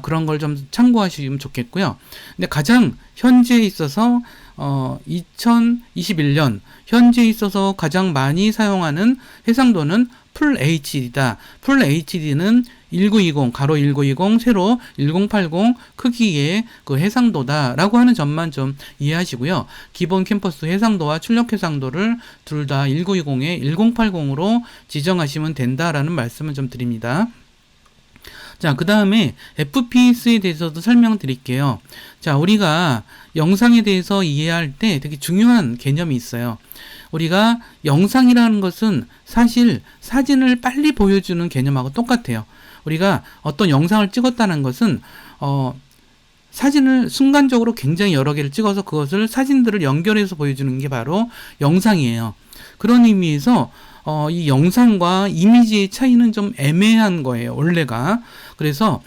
그런 걸 좀 참고하시면 좋겠고요. 근데 가장 현재에 있어서, 2021년, 현재에 있어서 가장 많이 사용하는 해상도는 풀 HD다. 풀 HD는 1920, 가로 1920, 세로 1080 크기의 그 해상도다라고 하는 점만 좀 이해하시고요. 기본 캠퍼스 해상도와 출력 해상도를 둘 다 1920에 1080으로 지정하시면 된다라는 말씀을 좀 드립니다. 자, 그 다음에 FPS에 대해서도 설명드릴게요. 자, 우리가 영상에 대해서 이해할 때 되게 중요한 개념이 있어요. 우리가 영상이라는 것은 사실 사진을 빨리 보여주는 개념하고 똑같아요. 우리가 어떤 영상을 찍었다는 것은 사진을 순간적으로 굉장히 여러 개를 찍어서 그것을 사진들을 연결해서 보여주는 게 바로 영상이에요. 그런 의미에서 이 영상과 이미지의 차이는 좀 애매한 거예요, 원래가. 그래서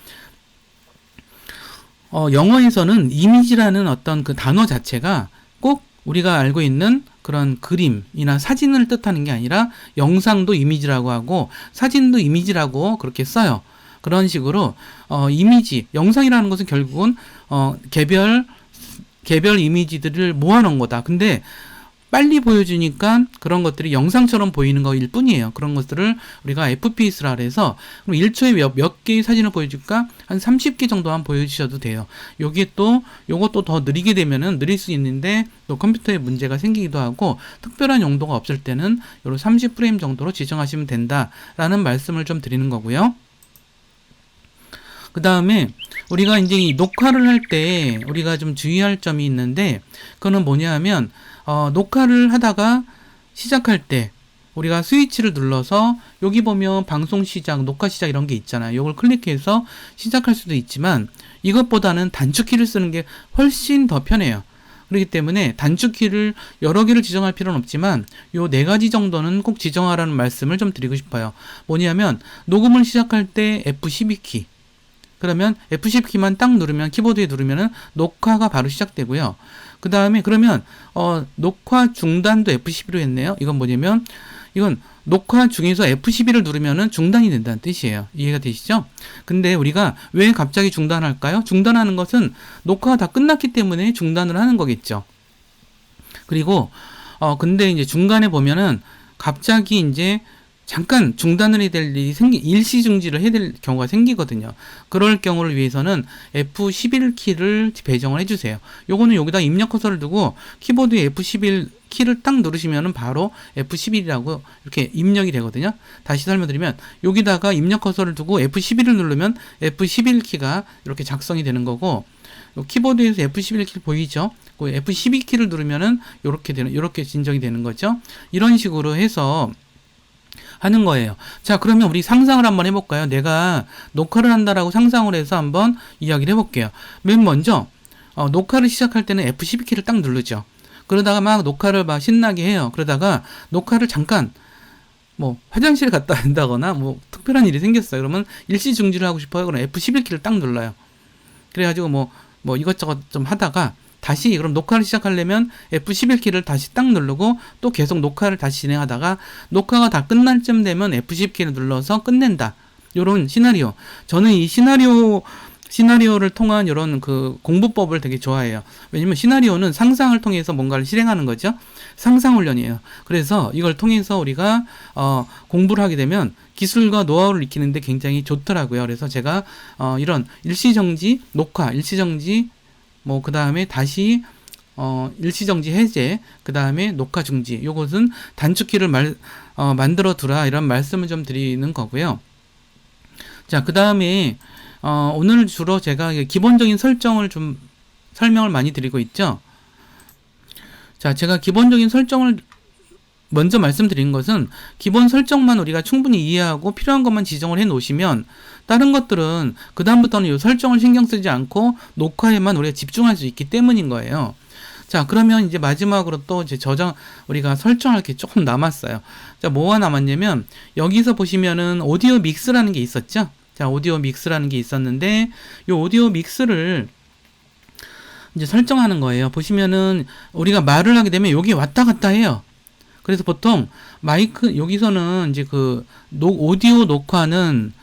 영어에서는 이미지라는 어떤 그 단어 자체가 꼭 우리가 알고 있는 그런 그림이나 사진을 뜻하는 게 아니라 영상도 이미지라고 하고 사진도 이미지라고 그렇게 써요. 그런 식으로 이미지, 영상이라는 것은 결국은 개별 이미지들을 모아놓은 거다. 근데 빨리 보여주니까 그런 것들이 영상처럼 보이는 거일 뿐이에요. 그런 것들을 우리가 FPS라 그래서 그럼 1초에 몇 개의 사진을 보여줄까? 한 30개 정도만 보여주셔도 돼요. 요것도 더 느리게 되면은 느릴 수 있는데 또 컴퓨터에 문제가 생기기도 하고 특별한 용도가 없을 때는 요런 30프레임 정도로 지정하시면 된다라는 말씀을 좀 드리는 거고요. 그 다음에 우리가 이제 이 녹화를 할 때 우리가 좀 주의할 점이 있는데 그거는 뭐냐 하면 녹화를 하다가 시작할 때 우리가 스위치를 눌러서 여기 보면 방송 시작, 녹화 시작 이런 게 있잖아요. 이걸 클릭해서 시작할 수도 있지만 이것보다는 단축키를 쓰는 게 훨씬 더 편해요. 그렇기 때문에 단축키를 여러 개를 지정할 필요는 없지만 요 4가지 정도는 꼭 지정하라는 말씀을 좀 드리고 싶어요. 뭐냐면 녹음을 시작할 때 F12키, 그러면 F10키만 딱 누르면 키보드에 누르면은 녹화가 바로 시작되고요. 그 다음에 그러면 녹화 중단도 F11로 했네요. 이건 뭐냐면 이건 녹화 중에서 F11을 누르면은 중단이 된다는 뜻이에요. 이해가 되시죠? 근데 우리가 왜 갑자기 중단할까요? 중단하는 것은 녹화가 다 끝났기 때문에 중단을 하는 거겠죠. 그리고 근데 이제 중간에 보면은 갑자기 이제 잠깐 중단을 해야 될 일이 일시 중지를 해야 될 경우가 생기거든요. 그럴 경우를 위해서는 F11키를 배정을 해주세요. 요거는 여기다 입력 커서를 두고 키보드에 F11 키를 딱 누르시면은 바로 F11이라고 이렇게 입력이 되거든요. 다시 설명드리면 여기다가 입력 커서를 두고 F11을 누르면 F11키가 이렇게 작성이 되는 거고 키보드에서 F11키 보이죠? 그 F12키를 누르면은 이렇게 진정이 되는 거죠. 이런 식으로 해서 하는 거예요. 자, 그러면 우리 상상을 한번 해볼까요? 내가 녹화를 한다라고 상상을 해서 한번 이야기를 해볼게요. 맨 먼저 녹화를 시작할 때는 F12키를 딱 누르죠. 그러다가 막 녹화를 막 신나게 해요. 그러다가 녹화를 잠깐 뭐 화장실에 갔다 온다거나 뭐 특별한 일이 생겼어요. 그러면 일시 중지를 하고 싶어요. 그럼 F11키를 딱 눌러요. 그래가지고 뭐 이것저것 좀 하다가 다시 그럼 녹화를 시작하려면 F11키를 다시 딱 누르고 또 계속 녹화를 다시 진행하다가 녹화가 다 끝날 쯤 되면 F10키를 눌러서 끝낸다. 요런 시나리오. 저는 이 시나리오를 통한 이런 그 공부법을 되게 좋아해요. 왜냐면 시나리오는 상상을 통해서 뭔가를 실행하는 거죠. 상상 훈련이에요. 그래서 이걸 통해서 우리가 공부를 하게 되면 기술과 노하우를 익히는데 굉장히 좋더라고요. 그래서 제가 이런 일시정지, 녹화, 일시정지 뭐 그 다음에 다시 일시정지 해제, 그 다음에 녹화 중지, 요것은 단축키를 만들어 두라 이런 말씀을 좀 드리는 거고요. 자, 그 다음에 오늘 주로 제가 기본적인 설정을 좀 설명을 많이 드리고 있죠. 자, 제가 기본적인 설정을 먼저 말씀드린 것은 기본 설정만 우리가 충분히 이해하고 필요한 것만 지정을 해 놓으시면 다른 것들은 그 다음부터는 이 설정을 신경 쓰지 않고 녹화에만 우리가 집중할 수 있기 때문인 거예요. 자, 그러면 이제 마지막으로 또 이제 우리가 설정할 게 조금 남았어요. 자, 뭐가 남았냐면 여기서 보시면은 오디오 믹스라는 게 있었죠. 자, 오디오 믹스라는 게 있었는데 이 오디오 믹스를 이제 설정하는 거예요. 보시면은 우리가 말을 하게 되면 여기 왔다 갔다 해요. 그래서 보통 마이크 여기서는 이제 그 오디오 녹화는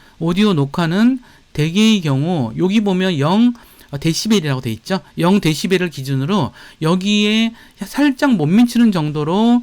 대개의 경우 여기 보면 0 데시벨이라고 돼 있죠. 0 데시벨을 기준으로 여기에 살짝 못 미치는 정도로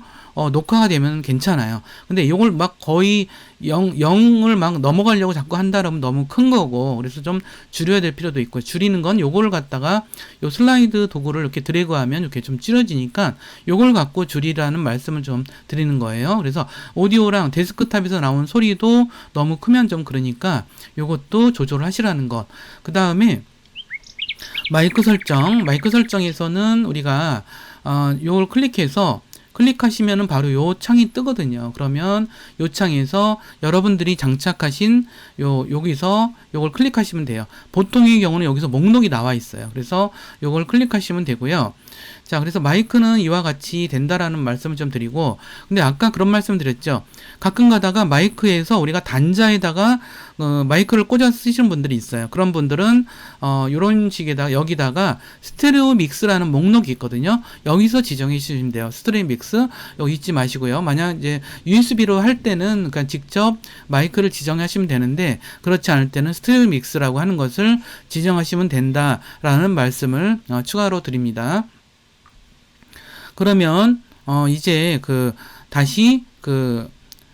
녹화가 되면 괜찮아요. 근데 이걸 막 거의 0을 막 넘어가려고 자꾸 한다 그러면 너무 큰 거고, 그래서 좀 줄여야 될 필요도 있고, 줄이는 건 요거를 갖다가 요 슬라이드 도구를 이렇게 드래그하면 이렇게 좀 줄여지니까 요걸 갖고 줄이라는 말씀을 좀 드리는 거예요. 그래서 오디오랑 데스크탑에서 나온 소리도 너무 크면 좀 그러니까 요것도 조절을 하시라는 것. 그 다음에 마이크 설정에서는 우리가 요걸 클릭하시면은 바로 요 창이 뜨거든요. 그러면 요 창에서 여러분들이 장착하신 여기서 요걸 클릭하시면 돼요. 보통의 경우는 여기서 목록이 나와 있어요. 그래서 요걸 클릭하시면 되고요. 자, 그래서 마이크는 이와 같이 된다라는 말씀을 좀 드리고, 근데 아까 그런 말씀 드렸죠. 가끔 가다가 마이크에서 우리가 단자에다가 마이크를 꽂아 쓰시는 분들이 있어요. 그런 분들은 요런 식에다가 여기다가 스테레오 믹스라는 목록이 있거든요. 여기서 지정해 주시면 돼요. 스테레오 믹스 여기 잊지 마시고요. 만약 이제 USB로 할 때는 그냥 직접 마이크를 지정하시면 되는데, 그렇지 않을 때는 스테레오 믹스라고 하는 것을 지정하시면 된다라는 말씀을 추가로 드립니다. 그러면 이제 다시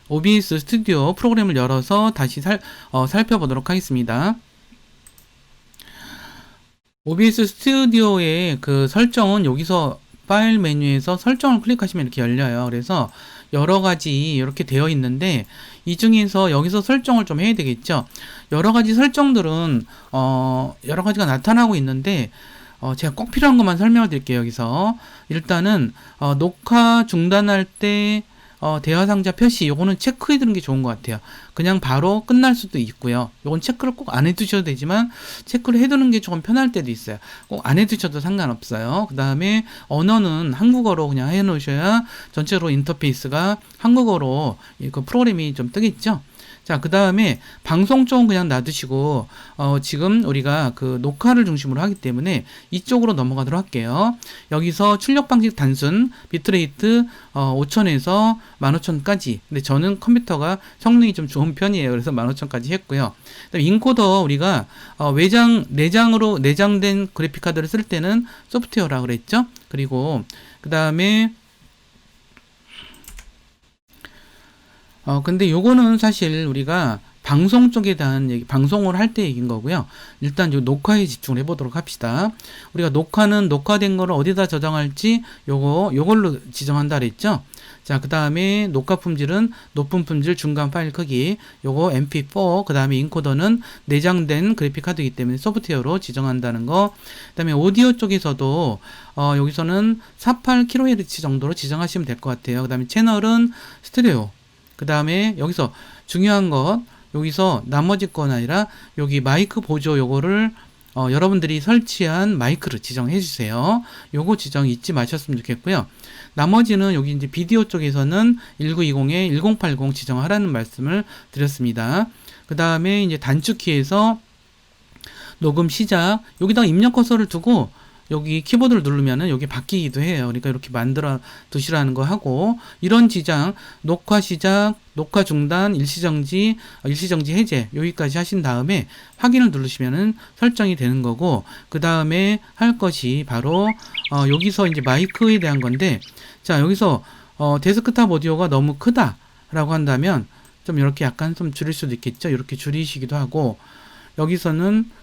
OBS 스튜디오 프로그램을 열어서 다시 살펴보도록 하겠습니다. OBS 스튜디오의 설정은 여기서 파일 메뉴에서 설정을 클릭하시면 이렇게 열려요. 그래서 여러 가지 이렇게 되어 있는데, 이 중에서 여기서 설정을 좀 해야 되겠죠. 여러 가지 설정들은 여러 가지가 나타나고 있는데, 제가 꼭 필요한 것만 설명을 드릴게요. 여기서 일단은 녹화 중단할 때 대화 상자 표시, 요거는 체크해 두는 게 좋은 것 같아요. 그냥 바로 끝날 수도 있고요. 요건 체크를 꼭 안 해두셔도 되지만 체크를 해두는 게 조금 편할 때도 있어요. 꼭 안 해두셔도 상관없어요. 그 다음에 언어는 한국어로 그냥 해놓으셔야 전체로 인터페이스가 한국어로 그 프로그램이 좀 뜨겠죠. 자, 그 다음에 방송 쪽은 그냥 놔두시고, 지금 우리가 녹화를 중심으로 하기 때문에 이쪽으로 넘어가도록 할게요. 여기서 출력 방식 단순, 비트레이트 5000에서 15000까지. 근데 저는 컴퓨터가 성능이 좀 좋은 편이에요. 그래서 15000까지 했고요. 그다음에 인코더 우리가 내장으로 내장된 그래픽카드를 쓸 때는 소프트웨어라 그랬죠. 그리고 그 다음에 근데 요거는 사실 우리가 방송 쪽에 대한 얘기, 방송을 할 때 얘기인 거고요. 일단 요 녹화에 집중을 해보도록 합시다. 우리가 녹화는 녹화된 거를 어디다 저장할지 요걸로 지정한다 그랬죠. 자, 그 다음에 녹화 품질은 높은 품질 중간 파일 크기, 요거 MP4, 그 다음에 인코더는 내장된 그래픽 카드이기 때문에 소프트웨어로 지정한다는 거. 그 다음에 오디오 쪽에서도 여기서는 48kHz 정도로 지정하시면 될 것 같아요. 그 다음에 채널은 스테레오. 그 다음에 여기서 중요한 것, 여기서 나머지 건 아니라 여기 마이크 보조 요거를 여러분들이 설치한 마이크를 지정해 주세요. 요거 지정 잊지 마셨으면 좋겠고요. 나머지는 여기 이제 비디오 쪽에서는 1920에 1080 지정하라는 말씀을 드렸습니다. 그 다음에 이제 단축키에서 녹음 시작, 여기다가 입력 커서를 두고 여기 키보드를 누르면은 여기 바뀌기도 해요. 그러니까 이렇게 만들어 두시라는 거 하고, 이런 지정, 녹화 시작, 녹화 중단, 일시정지 해제, 여기까지 하신 다음에 확인을 누르시면은 설정이 되는 거고, 그 다음에 할 것이 바로 여기서 이제 마이크에 대한 건데, 자, 여기서 데스크탑 오디오가 너무 크다라고 한다면 좀 이렇게 약간 좀 줄일 수도 있겠죠. 이렇게 줄이시기도 하고, 여기서는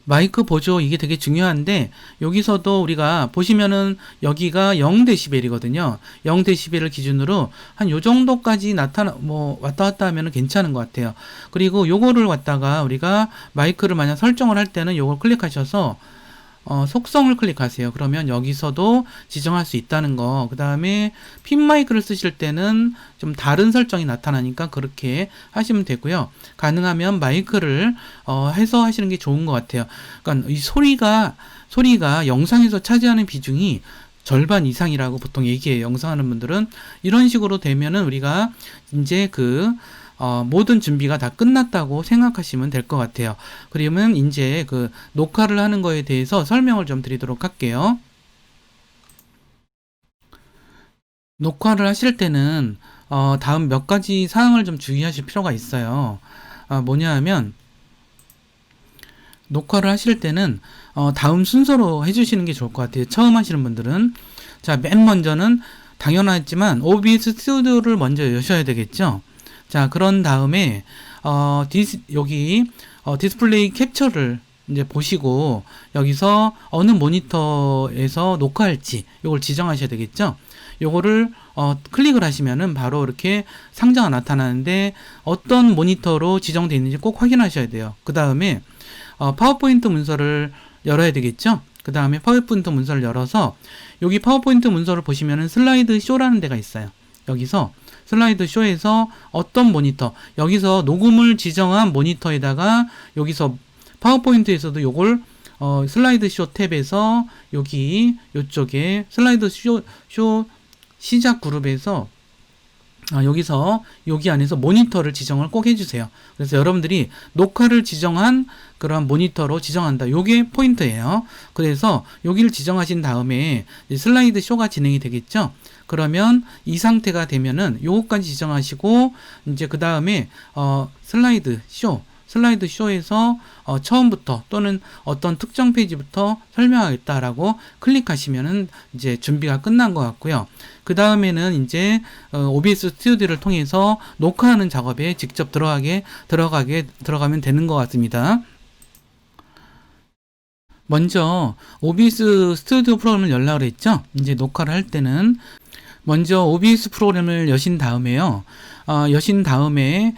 마이크 보조 이게 되게 중요한데, 여기서도 우리가 보시면은 여기가 0dB이거든요. 0dB를 기준으로 한 요 정도까지 왔다 갔다 하면은 괜찮은 것 같아요. 그리고 요거를 갖다가 우리가 마이크를 만약 설정을 할 때는 요걸 클릭하셔서 속성을 클릭하세요. 그러면 여기서도 지정할 수 있다는 거. 그 다음에 핀 마이크를 쓰실 때는 좀 다른 설정이 나타나니까 그렇게 하시면 되고요. 가능하면 마이크를 해서 하시는 게 좋은 것 같아요. 그러니까 이 소리가 영상에서 차지하는 비중이 절반 이상이라고 보통 얘기해요. 영상하는 분들은. 이런 식으로 되면은 우리가 이제 모든 준비가 다 끝났다고 생각하시면 될 것 같아요. 그러면 이제 녹화를 하는 거에 대해서 설명을 좀 드리도록 할게요. 녹화를 하실 때는 다음 몇 가지 사항을 좀 주의하실 필요가 있어요. 뭐냐 하면 녹화를 하실 때는 다음 순서로 해주시는 게 좋을 것 같아요. 처음 하시는 분들은. 자, 맨 먼저는 당연하지만 OBS 스튜디오를 먼저 여셔야 되겠죠. 자, 그런 다음에 여기 디스플레이 캡처를 이제 보시고 여기서 어느 모니터에서 녹화할지 이걸 지정하셔야 되겠죠. 요거를 클릭을 하시면은 바로 이렇게 상자가 나타나는데 어떤 모니터로 지정되어 있는지 꼭 확인하셔야 돼요. 그 다음에 파워포인트 문서를 열어야 되겠죠. 그 다음에 파워포인트 문서를 열어서 여기 파워포인트 문서를 보시면은 슬라이드 쇼라는 데가 있어요. 여기서 슬라이드 쇼에서 어떤 모니터, 여기서 녹음을 지정한 모니터에다가 여기서 파워포인트에서도 요걸 슬라이드 쇼 탭에서 여기 요쪽에 슬라이드 쇼 시작 그룹에서 여기서 여기 안에서 모니터를 지정을 꼭 해주세요. 그래서 여러분들이 녹화를 지정한 그런 모니터로 지정한다. 요게 포인트예요. 그래서 여기를 지정하신 다음에 슬라이드 쇼가 진행이 되겠죠. 그러면 이 상태가 되면은 요거까지 지정하시고 이제 그 다음에 슬라이드 쇼에서 처음부터 또는 어떤 특정 페이지부터 설명하겠다라고 클릭하시면은 이제 준비가 끝난 것 같고요. 그 다음에는 이제 OBS 스튜디오를 통해서 녹화하는 작업에 직접 들어가면 되는 것 같습니다. 먼저 OBS 스튜디오 프로그램을 열라고 했죠. 이제 녹화를 할 때는 먼저 OBS 프로그램을 여신 다음에요. 여신 다음에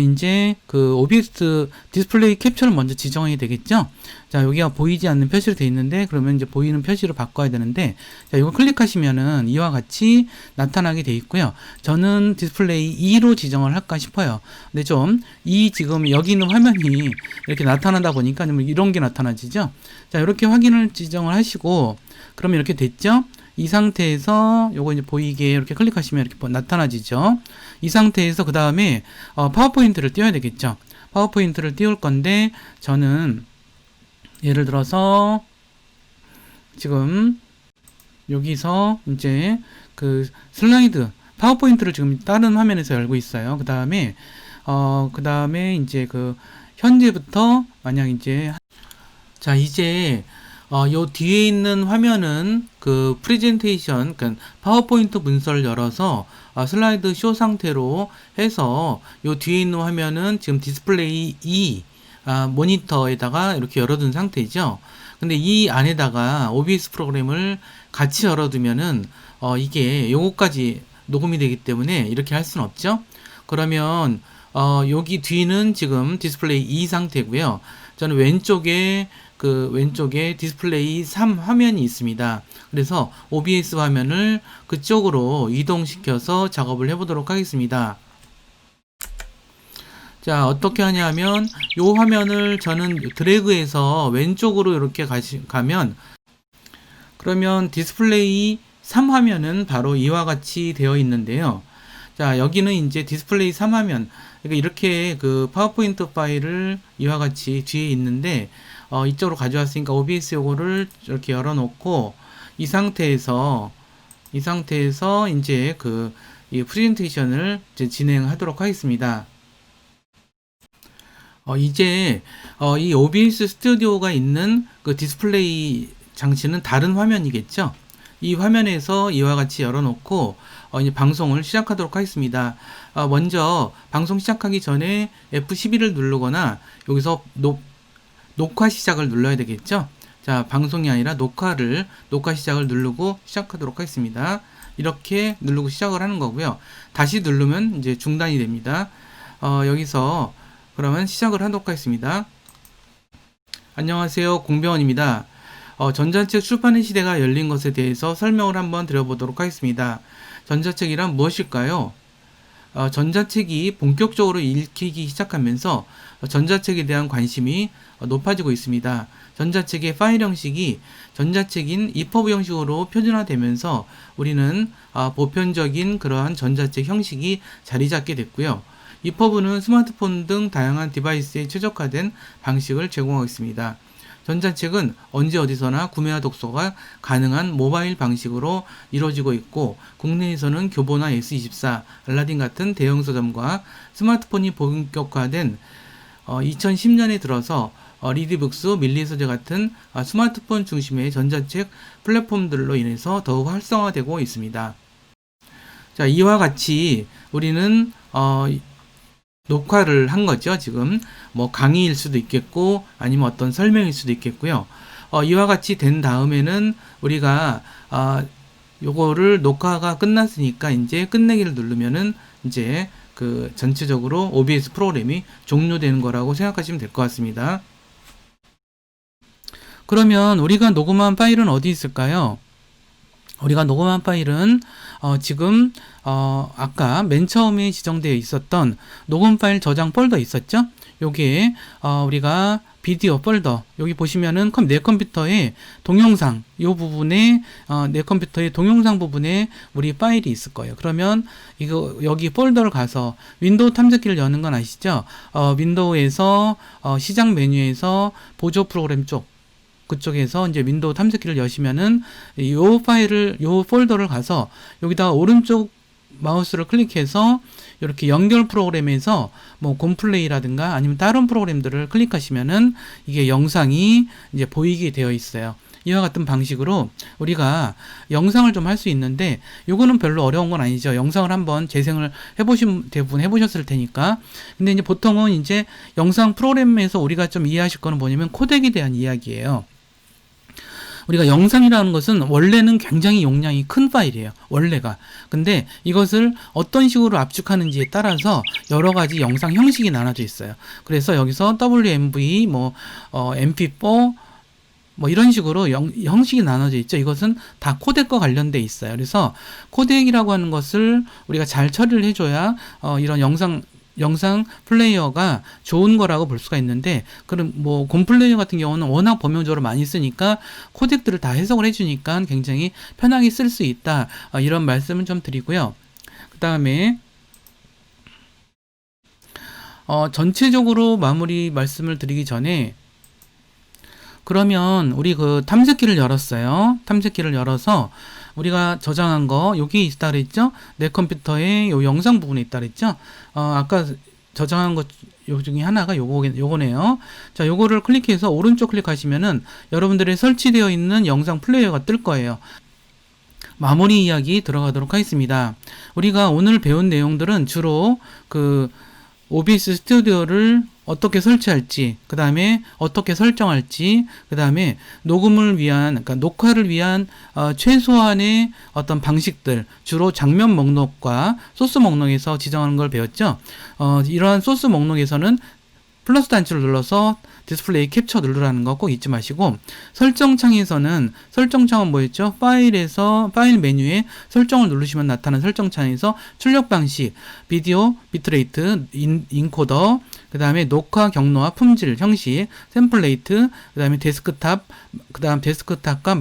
이제 그 OBS 디스플레이 캡처를 먼저 지정해야 되겠죠. 자, 여기가 보이지 않는 표시로 되어 있는데 그러면 이제 보이는 표시로 바꿔야 되는데 자, 이거 클릭하시면은 이와 같이 나타나게 되어 있고요. 저는 디스플레이 2로 지정을 할까 싶어요. 근데 좀 지금 여기 있는 화면이 이렇게 나타나다 보니까 좀 이런 게 나타나지죠. 자, 이렇게 확인을 지정을 하시고 그러면 이렇게 됐죠. 이 상태에서 요거 이제 보이게 이렇게 클릭하시면 이렇게 나타나지죠. 이 상태에서 그 다음에 파워포인트를 띄워야 되겠죠. 파워포인트를 띄울 건데 저는 예를 들어서 지금 여기서 이제 그 슬라이드 파워포인트를 지금 다른 화면에서 열고 있어요. 그 다음에 이제 그 현재부터 만약 이제 자 이제 요 뒤에 있는 화면은 그 프레젠테이션, 그러니까 파워포인트 문서를 열어서 슬라이드 쇼 상태로 해서 요 뒤에 있는 화면은 지금 디스플레이 2 모니터에다가 이렇게 열어둔 상태죠. 근데 이 안에다가 OBS 프로그램을 같이 열어두면은 이게 요거까지 녹음이 되기 때문에 이렇게 할 수는 없죠. 그러면 여기 뒤는 지금 디스플레이 2 상태고요. 저는 왼쪽에 디스플레이 3 화면이 있습니다. 그래서 OBS 화면을 그쪽으로 이동시켜서 작업을 해보도록 하겠습니다. 자, 어떻게 하냐면 이 화면을 저는 드래그해서 왼쪽으로 이렇게 가면 그러면 디스플레이 3 화면은 바로 이와 같이 되어 있는데요. 자, 여기는 이제 디스플레이 3 화면, 그러니까 이렇게 그 파워포인트 파일을 이와 같이 뒤에 있는데 이쪽으로 가져왔으니까 OBS 요거를 이렇게 열어놓고 이 상태에서 이제 이 프레젠테이션을 이제 진행하도록 하겠습니다. 이제 이 OBS 스튜디오가 있는 그 디스플레이 장치는 다른 화면이겠죠. 이 화면에서 이와 같이 열어놓고 이제 방송을 시작하도록 하겠습니다. 먼저 방송 시작하기 전에 F11을 누르거나 여기서 녹화 시작을 눌러야 되겠죠. 자, 방송이 아니라 녹화 시작을 누르고 시작하도록 하겠습니다. 이렇게 누르고 시작을 하는 거고요. 다시 누르면 이제 중단이 됩니다. 여기서 그러면 시작을 하도록 하겠습니다. 안녕하세요, 공병원입니다. 전자책 출판의 시대가 열린 것에 대해서 설명을 한번 드려보도록 하겠습니다. 전자책이란 무엇일까요? 전자책이 본격적으로 읽히기 시작하면서 전자책에 대한 관심이 높아지고 있습니다. 전자책의 파일 형식이 전자책인 EPUB 형식으로 표준화되면서 우리는 보편적인 그러한 전자책 형식이 자리 잡게 됐고요. EPUB는 스마트폰 등 다양한 디바이스에 최적화된 방식을 제공하고 있습니다. 전자책은 언제 어디서나 구매와 독서가 가능한 모바일 방식으로 이루어지고 있고, 국내에서는 교보나 S24, 알라딘 같은 대형 서점과 스마트폰이 본격화된 2010년에 들어서 리디북스, 밀리서재 같은 스마트폰 중심의 전자책 플랫폼들로 인해서 더욱 활성화되고 있습니다. 자, 이와 같이 우리는 녹화를 한 거죠. 지금 뭐 강의일 수도 있겠고 아니면 어떤 설명일 수도 있겠고요. 이와 같이 된 다음에는 우리가 요거를 녹화가 끝났으니까 이제 끝내기를 누르면은 이제 그 전체적으로 OBS 프로그램이 종료되는 거라고 생각하시면 될 것 같습니다. 그러면 우리가 녹음한 파일은 어디 있을까요? 우리가 녹음한 파일은 지금 아까 맨 처음에 지정되어 있었던 녹음 파일 저장 폴더 있었죠? 여기에 우리가 비디오 폴더, 여기 보시면은 내 컴퓨터에 동영상, 이 부분에 내 컴퓨터의 동영상 부분에 우리 파일이 있을 거예요. 그러면 이거 여기 폴더를 가서 윈도우 탐색기를 여는 건 아시죠? 윈도우에서 시작 메뉴에서 보조 프로그램 쪽, 그쪽에서 이제 윈도우 탐색기를 여시면은 요 파일을, 요 폴더를 가서 여기다가 오른쪽 마우스를 클릭해서 이렇게 연결 프로그램에서 뭐 곰플레이라든가 아니면 다른 프로그램들을 클릭하시면은 이게 영상이 이제 보이게 되어 있어요. 이와 같은 방식으로 우리가 영상을 좀 할 수 있는데, 요거는 별로 어려운 건 아니죠. 영상을 한번 재생을 대부분 해보셨을 테니까. 근데 이제 보통은 이제 영상 프로그램에서 우리가 좀 이해하실 거는 뭐냐면 코덱에 대한 이야기예요. 우리가 영상이라는 것은 원래는 굉장히 용량이 큰 파일이에요. 원래가. 근데 이것을 어떤 식으로 압축하는지에 따라서 여러 가지 영상 형식이 나눠져 있어요. 그래서 여기서 WMV, MP4, 이런 식으로 형식이 나눠져 있죠. 이것은 다 코덱과 관련돼 있어요. 그래서 코덱이라고 하는 것을 우리가 잘 처리를 해줘야 이런 영상 플레이어가 좋은 거라고 볼 수가 있는데, 그럼 곰플레이어 같은 경우는 워낙 범용적으로 많이 쓰니까 코덱들을 다 해석을 해주니까 굉장히 편하게 쓸 수 있다, 이런 말씀은 좀 드리고요. 그 다음에 전체적으로 마무리 말씀을 드리기 전에, 그러면 우리 그 탐색기를 열었어요. 탐색기를 열어서 우리가 저장한 거 여기 있다 그랬죠? 내 컴퓨터에 요 영상 부분에 있다 그랬죠? 아까 저장한 것 요 중에 하나가 요거네요. 자, 요거를 클릭해서 오른쪽 클릭하시면은 여러분들의 설치되어 있는 영상 플레이어가 뜰 거예요. 마무리 이야기 들어가도록 하겠습니다. 우리가 오늘 배운 내용들은 주로 그 OBS 스튜디오를 어떻게 설치할지, 그 다음에 어떻게 설정할지, 그 다음에 녹음을 위한, 그러니까 녹화를 위한 최소한의 어떤 방식들, 주로 장면 목록과 소스 목록에서 지정하는 걸 배웠죠. 이러한 소스 목록에서는 플러스 단추를 눌러서 디스플레이 캡처 누르라는 거 꼭 잊지 마시고, 설정창에서는, 설정창은 뭐였죠? 파일 메뉴에 설정을 누르시면 나타나는 설정창에서 출력 방식, 비디오, 비트레이트, 인코더, 그 다음에 녹화 경로와 품질, 형식, 템플레이트, 그 다음에 데스크탑, 그 다음 데스크탑과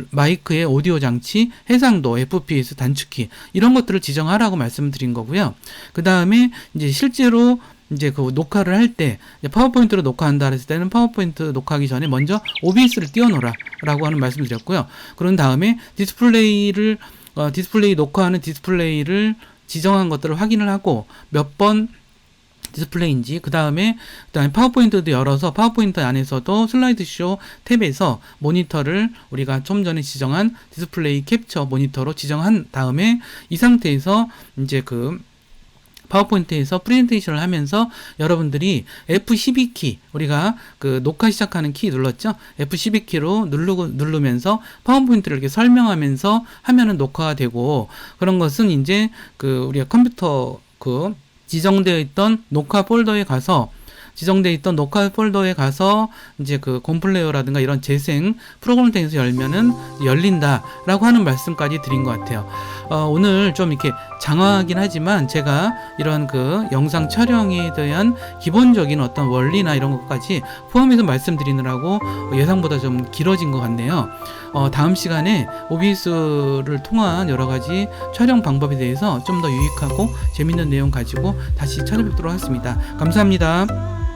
마이크의 오디오 장치, 해상도, FPS 단축키, 이런 것들을 지정하라고 말씀드린 거고요. 그 다음에 이제 실제로 이제 그 녹화를 할 때, 파워포인트로 녹화한다 했을 때는 파워포인트 녹화하기 전에 먼저 OBS를 띄워놓으라 라고 하는 말씀을 드렸고요. 그런 다음에 디스플레이 녹화하는 디스플레이를 지정한 것들을 확인을 하고 몇 번 디스플레이인지, 그 다음에 파워포인트도 열어서 파워포인트 안에서도 슬라이드쇼 탭에서 모니터를 우리가 좀 전에 지정한 디스플레이 캡처 모니터로 지정한 다음에 이 상태에서 이제 그 파워포인트에서 프레젠테이션을 하면서 여러분들이 F12키, 우리가 그 녹화 시작하는 키 눌렀죠? F12키로 누르면서 파워포인트를 이렇게 설명하면서 하면은 녹화가 되고, 그런 것은 이제 그 우리가 컴퓨터 그 지정되어 있던 녹화 폴더에 가서 이제 그 곰플레이어라든가 이런 재생 프로그램을 통해서 열면은 열린다라고 하는 말씀까지 드린 것 같아요. 오늘 좀 이렇게 장황하긴 하지만 제가 이런 그 영상 촬영에 대한 기본적인 어떤 원리나 이런 것까지 포함해서 말씀드리느라고 예상보다 좀 길어진 것 같네요. 다음 시간에 OBS를 통한 여러 가지 촬영 방법에 대해서 좀 더 유익하고 재밌는 내용 가지고 다시 찾아뵙도록 하겠습니다. 감사합니다.